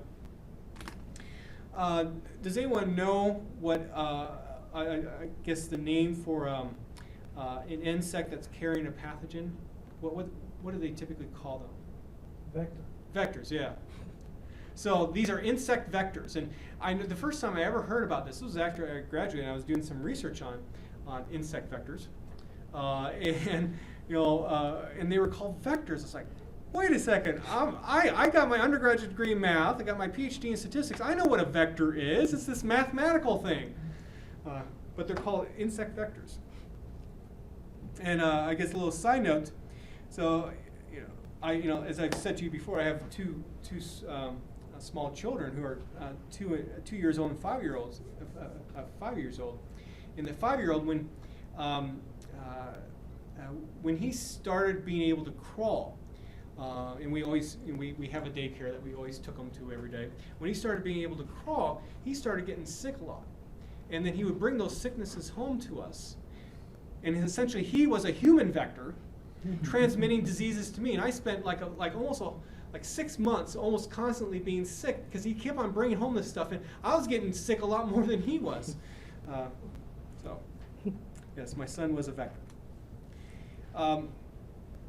Does anyone know what, I guess the name for an insect that's carrying a pathogen? What do they typically call them? Vector. Vectors, yeah. So these are insect vectors, and I know the first time I ever heard about this was after I graduated. And I was doing some research on insect vectors, and they were called vectors. It's like, wait a second, I got my undergraduate degree in math. I got my PhD in statistics. I know what a vector is. It's this mathematical thing, but they're called insect vectors. And I guess a little side note. So, as I've said to you before, I have two small children who are 2 years old and 5 years old. 5 years old, and the 5-year-old, when he started being able to crawl, and we have a daycare that we always took him to every day. When he started being able to crawl, he started getting sick a lot, and then he would bring those sicknesses home to us, and essentially he was a human vector transmitting diseases to me, and I spent almost 6 months almost constantly being sick because he kept on bringing home this stuff, and I was getting sick a lot more than he was. So, yes, my son was a vector.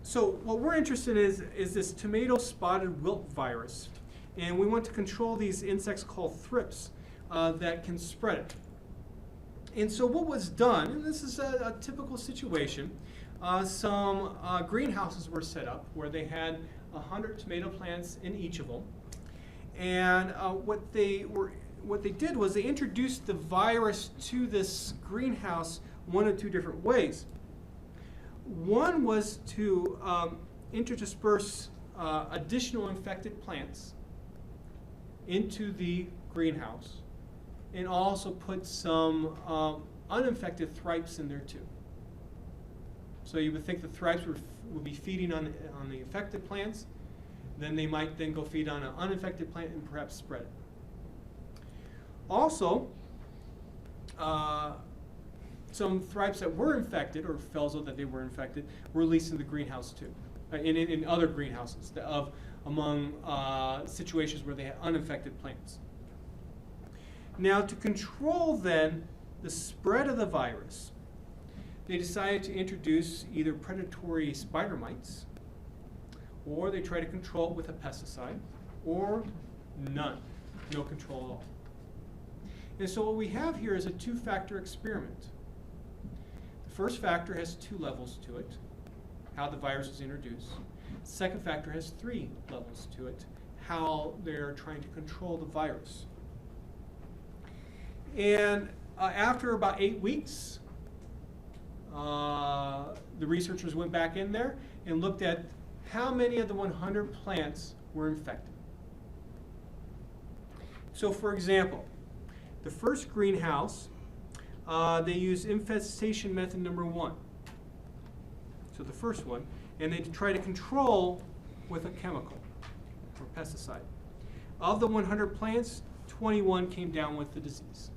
So what we're interested in is this tomato spotted wilt virus, and we want to control these insects called thrips that can spread it. And so what was done, and this is a typical situation, some greenhouses were set up where they had 100 tomato plants in each of them, and what they did was they introduced the virus to this greenhouse one of two different ways. One was to interdisperse additional infected plants into the greenhouse, and also put some uninfected thrips in there too. So you would think the thrips would be feeding on the infected plants, then they might then go feed on an uninfected plant and perhaps spread it. Also, some thrips that were infected, or felt that they were infected, were released in the greenhouse too, in other greenhouses among situations where they had uninfected plants. Now, to control then the spread of the virus, they decided to introduce either predatory spider mites, or they try to control it with a pesticide, or none, no control at all. And so what we have here is a two-factor experiment. The first factor has 2 levels to it, how the virus is introduced. The second factor has 3 levels to it, how they're trying to control the virus. And after about 8 weeks, the researchers went back in there and looked at how many of the 100 plants were infected. So for example, the first greenhouse, they used infestation method number 1. So the first one, and they try to control with a chemical or pesticide. Of the 100 plants, 21 came down with the disease.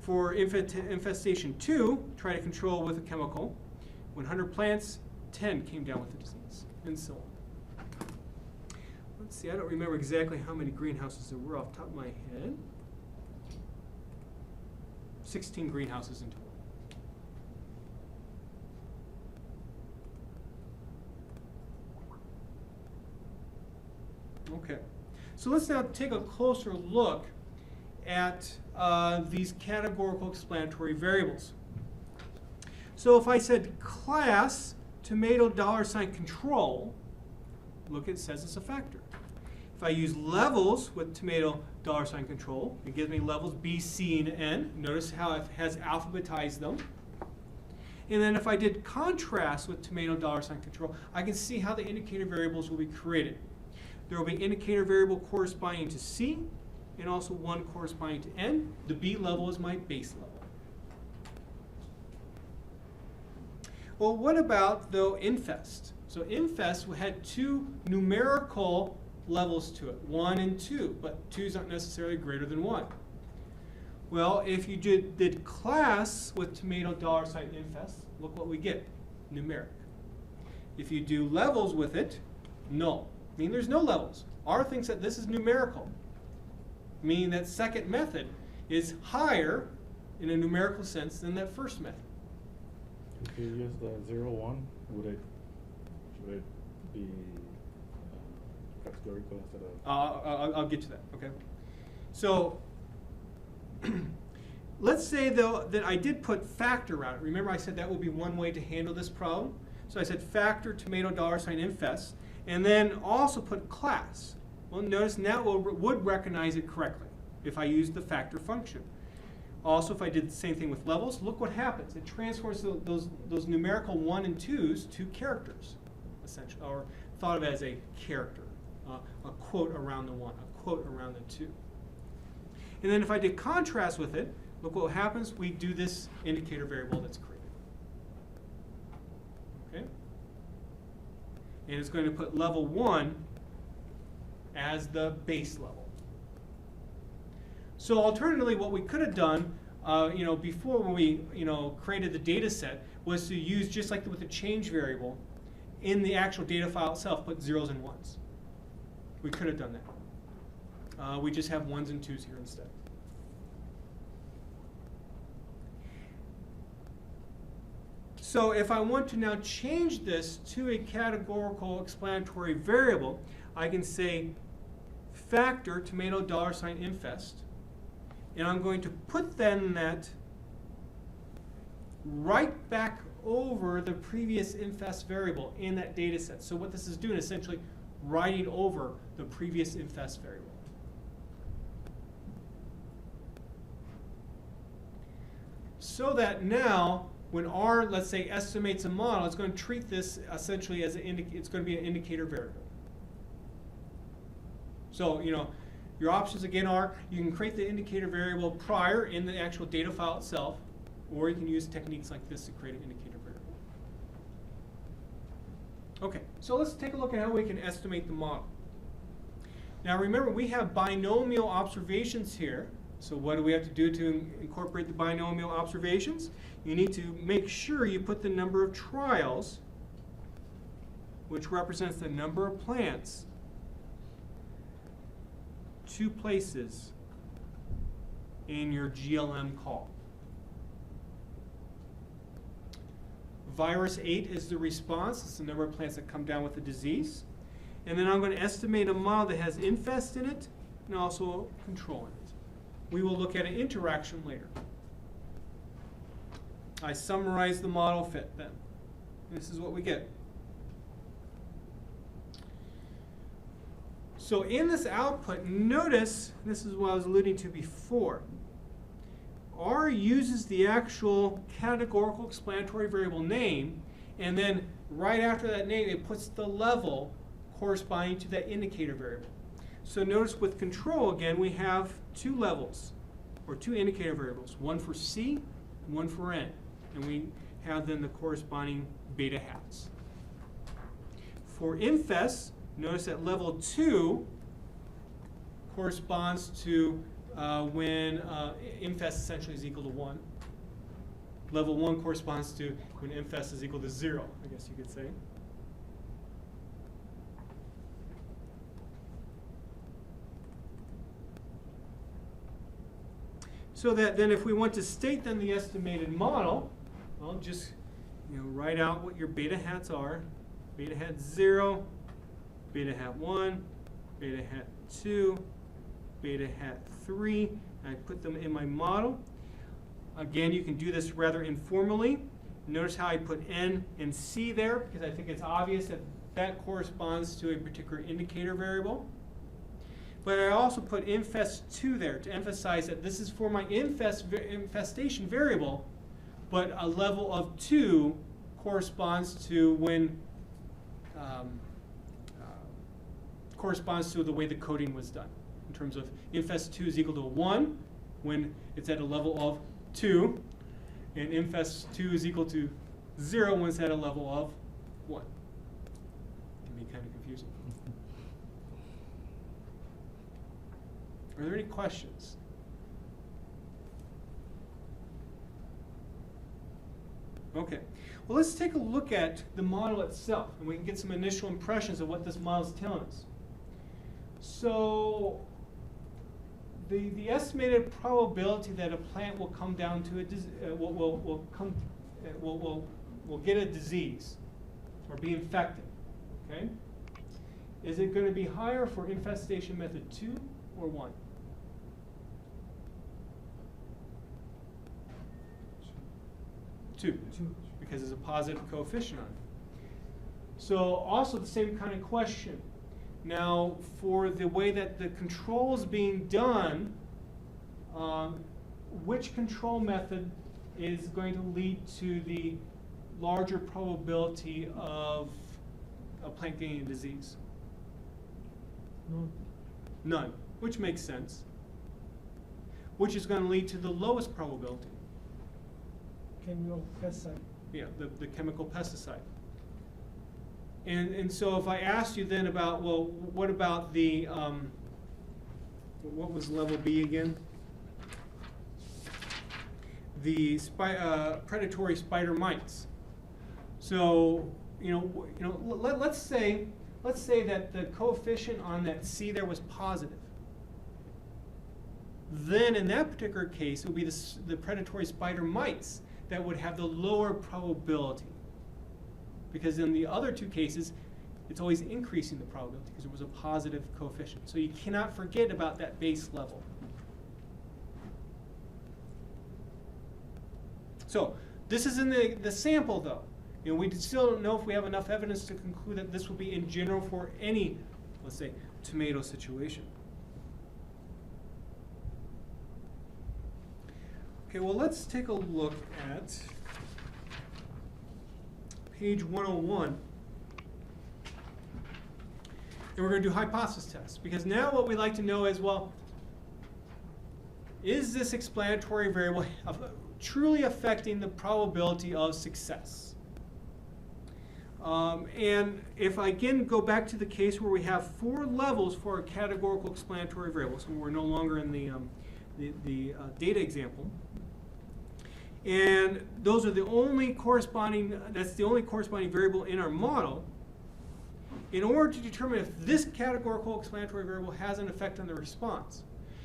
For infestation 2, try to control with a chemical. 100 plants, 10 came down with the disease, and so on. Let's see, I don't remember exactly how many greenhouses there were off the top of my head. 16 greenhouses in total. Okay, so let's now take a closer look at these categorical explanatory variables. So if I said class tomato $control, look, it says it's a factor. If I use levels with tomato $control, it gives me levels B, C, and N. Notice how it has alphabetized them. And then if I did contrast with tomato $control, I can see how the indicator variables will be created. There will be indicator variable corresponding to C, and also one corresponding to N. The B level is my base level. Well, what about, though, infest? So infest had 2 numerical levels to it, 1 and 2, but 2 is not necessarily greater than 1. Well, if you did class with tomato $ infest, look what we get, numeric. If you do levels with it, null, meaning there's no levels. R thinks that this is numerical, meaning that second method is higher in a numerical sense than that first method. If you use the 0, 1, should it be categorical instead of? I'll get to that, okay? So, let's say though that I did put factor around it. Remember I said that will be one way to handle this problem? So I said factor tomato $ infest, and then also put class. Well, notice now it would recognize it correctly if I used the factor function. Also, if I did the same thing with levels, look what happens. It transforms those numerical 1 and 2s to characters, essentially, or thought of as a character, a quote around the 1, a quote around the 2. And then if I did contrast with it, look what happens. We do this indicator variable that's created. Okay? And it's going to put level 1 as the base level. So alternatively, what we could have done, before when we, created the data set, was to use, just like with the change variable, in the actual data file itself, put 0s and 1s. We could have done that. We just have 1s and 2s here instead. So if I want to now change this to a categorical explanatory variable, I can say factor tomato $ infest, and I'm going to put then that right back over the previous infest variable in that data set. So what this is doing is essentially writing over the previous infest variable. So that now, when R, let's say, estimates a model, it's going to treat this essentially as it's going to be an indicator variable. So, your options again are, you can create the indicator variable prior in the actual data file itself, or you can use techniques like this to create an indicator variable. Okay, so let's take a look at how we can estimate the model. Now remember, we have binomial observations here. So what do we have to do to incorporate the binomial observations? You need to make sure you put the number of trials, which represents the number of plants, 2 places in your GLM call. Virus 8 is the response. It's the number of plants that come down with the disease. And then I'm going to estimate a model that has infest in it and also control in it. We will look at an interaction later. I summarize the model fit then. This is what we get. So in this output, notice, this is what I was alluding to before, R uses the actual categorical explanatory variable name, and then right after that name, it puts the level corresponding to that indicator variable. So notice with control, again, we have 2 levels, or 2 indicator variables, one for C, one for N, and we have then the corresponding beta hats. For infest, notice that level 2 corresponds to when infest essentially is equal to 1. Level 1 corresponds to when infest is equal to 0, I guess you could say. So that then if we want to state then the estimated model, well, just write out what your beta hats are. Beta hat 0, beta hat 1, beta hat 2, beta hat 3. I put them in my model. Again, you can do this rather informally. Notice how I put N and C there, because I think it's obvious that that corresponds to a particular indicator variable. But I also put infest2 there to emphasize that this is for my infestation variable, but a level of 2 corresponds to when corresponds to the way the coding was done. In terms of infest2 is equal to 1 when it's at a level of 2, and infest2 is equal to 0 when it's at a level of 1. It can be kind of confusing. Are there any questions? Okay. Well, let's take a look at the model itself, and we can get some initial impressions of what this model is telling us. So, the estimated probability that a plant will come down to will get a disease or be infected. Okay. Is it going to be higher for infestation method 2 or 1? 2, because there's a positive coefficient on it. So also the same kind of question. Now, for the way that the control is being done, which control method is going to lead to the larger probability of a plant getting a disease? None, which makes sense. Which is going to lead to the lowest probability? Chemical pesticide. Yeah, the chemical pesticide. And so if I asked you then about, well, what about the, what was level B again? The predatory spider mites. So, let's say that the coefficient on that C there was positive. Then in that particular case, it would be the predatory spider mites that would have the lower probability. Because in the other two cases, it's always increasing the probability because there was a positive coefficient. So you cannot forget about that base level. So this is in the sample though. We still don't know if we have enough evidence to conclude that this will be in general for any, let's say, tomato situation. Okay, well, let's take a look at page 101. And we're going to do hypothesis tests. Because now what we like to know is, well, is this explanatory variable truly affecting the probability of success? And if I again go back to the case where we have 4 levels for a categorical explanatory variable, so we're no longer in the data example, and those are the only corresponding, that's the only corresponding variable in our model. In order to determine if this categorical explanatory variable has an effect on the response,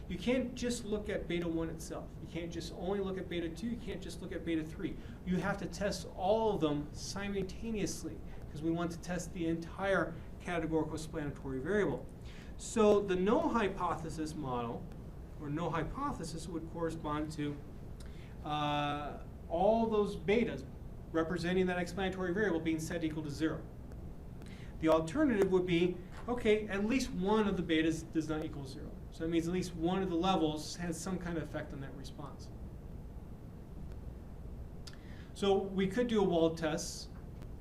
you can't just look at beta 1 itself. You can't just only look at beta 2. You can't just look at beta 3. You have to test all of them simultaneously because we want to test the entire categorical explanatory variable. So the null hypothesis model, or null hypothesis, would correspond to all those betas representing that explanatory variable being set equal to 0. The alternative would be, okay, at least one of the betas does not equal 0. So that means at least one of the levels has some kind of effect on that response. So we could do a wald test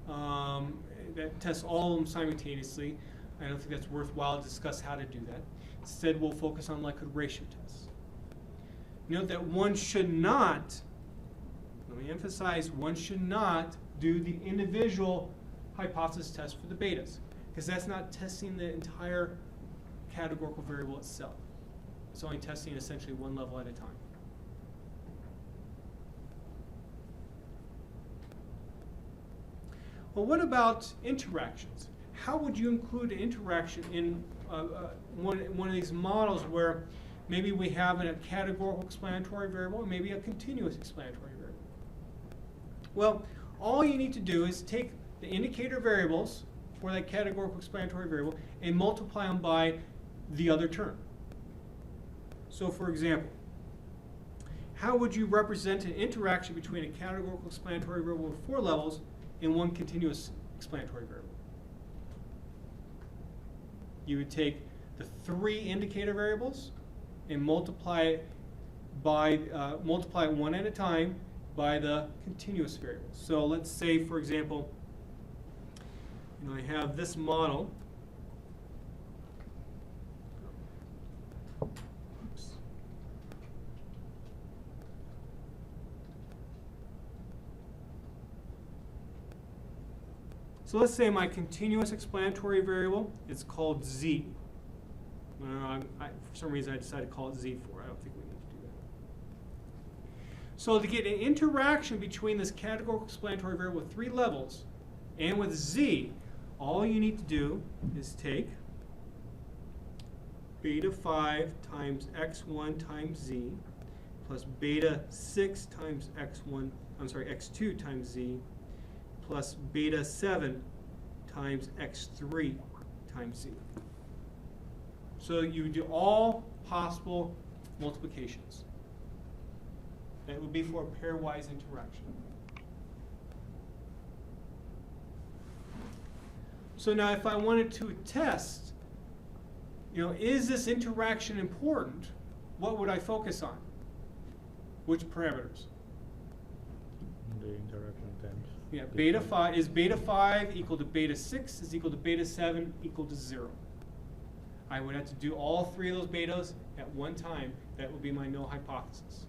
that tests all of them simultaneously. I don't think that's worthwhile to discuss how to do that. Instead, we'll focus on likelihood ratio tests. Note that one should not, let me emphasize, one should not do the individual hypothesis test for the betas, because that's not testing the entire categorical variable itself. It's only testing essentially one level at a time. Well, what about interactions? How would you include an interaction in one of these models where maybe we have a categorical explanatory variable and maybe a continuous explanatory variable? Well, all you need to do is take the indicator variables for that categorical explanatory variable and multiply them by the other term. So for example, how would you represent an interaction between a categorical explanatory variable with 4 levels and one continuous explanatory variable? You would take the 3 indicator variables and multiply by multiply one at a time by the continuous variables. So let's say, for example, I have this model. Oops. So let's say my continuous explanatory variable is called Z. For some reason I decided to call it Z4. I don't think we need to do that. So to get an interaction between this categorical explanatory variable with 3 levels and with z, all you need to do is take beta 5 times x1 times z plus beta 6 times x2 times z plus beta 7 times x3 times z. So you do all possible multiplications. That would be for a pairwise interaction. So now if I wanted to test, is this interaction important? What would I focus on? Which parameters? The interaction times. Yeah, beta 5 is beta 5 equal to beta 6 is equal to beta 7 equal to 0. I would have to do all 3 of those betas at one time. That would be my null hypothesis.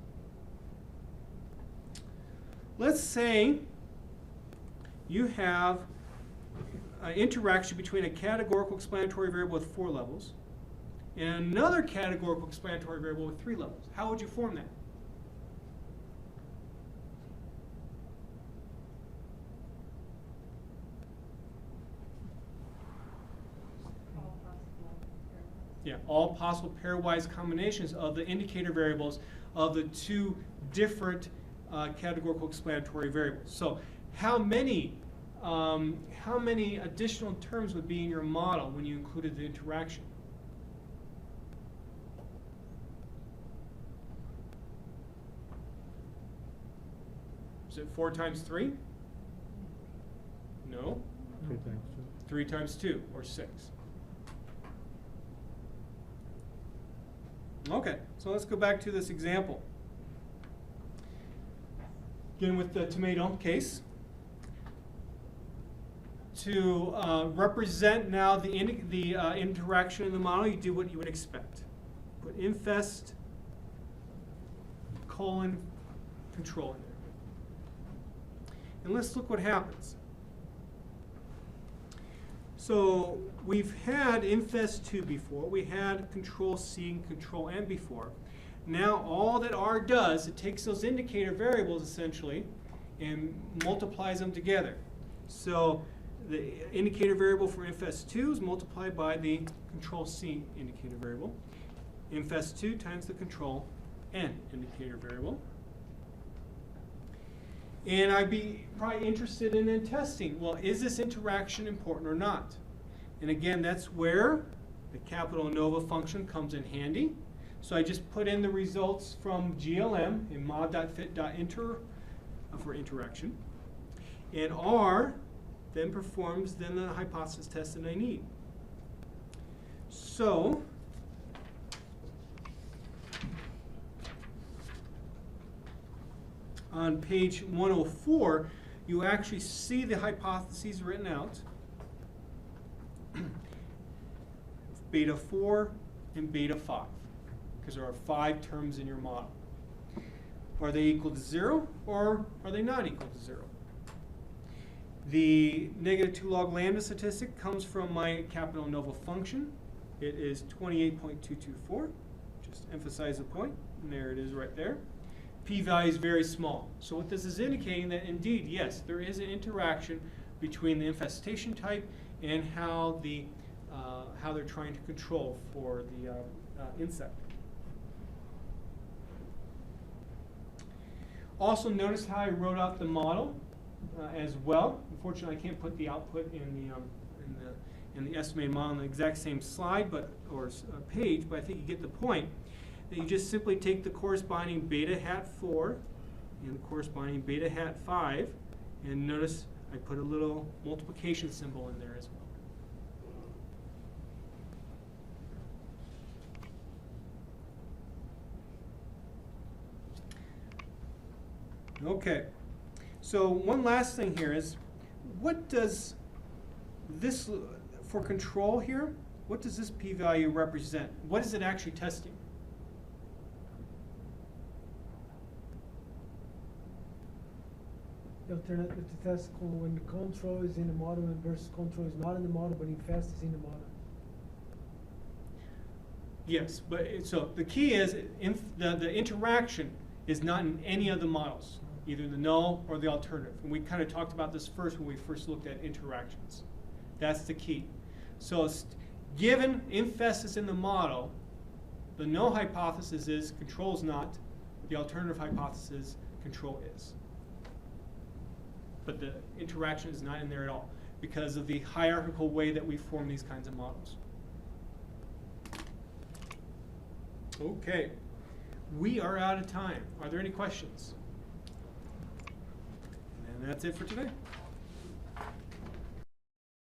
Let's say you have an interaction between a categorical explanatory variable with 4 levels and another categorical explanatory variable with 3 levels. How would you form that? Yeah, all possible pairwise combinations of the indicator variables of the 2 different categorical explanatory variables. So how many additional terms would be in your model when you included the interaction? Is it 4 times 3? No. 3 times 2. 3 times 2, or 6. Okay, so let's go back to this example. Again with the tomato case. To represent now the interaction in the model, you do what you would expect. Put infest, colon, control in there. And let's look what happens. So we've had infest 2 before. We had control C and control N before. Now all that R does, it takes those indicator variables essentially and multiplies them together. So the indicator variable for infest 2 is multiplied by the control C indicator variable. Infest 2 times the control N indicator variable. And I'd be probably interested in then testing, well, is this interaction important or not? And again, that's where the capital ANOVA function comes in handy. So I just put in the results from GLM in mod.fit.inter for interaction. And R then performs the hypothesis test that I need. So on page 104, you actually see the hypotheses written out. Beta 4 and beta 5, because there are 5 terms in your model. Are they equal to 0 or are they not equal to 0? The negative 2 log lambda statistic comes from my capital ANOVA function. It is 28.224. Just emphasize the point. And there it is right there. P-value is very small. So what this is indicating that indeed, yes, there is an interaction between the infestation type and how they're trying to control for the insect. Also notice how I wrote out the model as well. Unfortunately, I can't put the output in the estimated model on the exact same slide or page, but I think you get the point. That you just simply take the corresponding beta hat 4 and the corresponding beta hat 5, and notice I put a little multiplication symbol in there as well. Okay, so one last thing here is, what does this, for control here, what does this p-value represent? What is it actually testing? The alternative to test when the control is in the model and versus control is not in the model, but infest is in the model. Yes, but so the key is the interaction is not in any of the models, either the null or the alternative. And we kind of talked about this first when we first looked at interactions. That's the key. So given emphasis in the model, the null hypothesis is control is not. The alternative hypothesis, control is. But the interaction is not in there at all because of the hierarchical way that we form these kinds of models. Okay, we are out of time. Are there any questions? And that's it for today.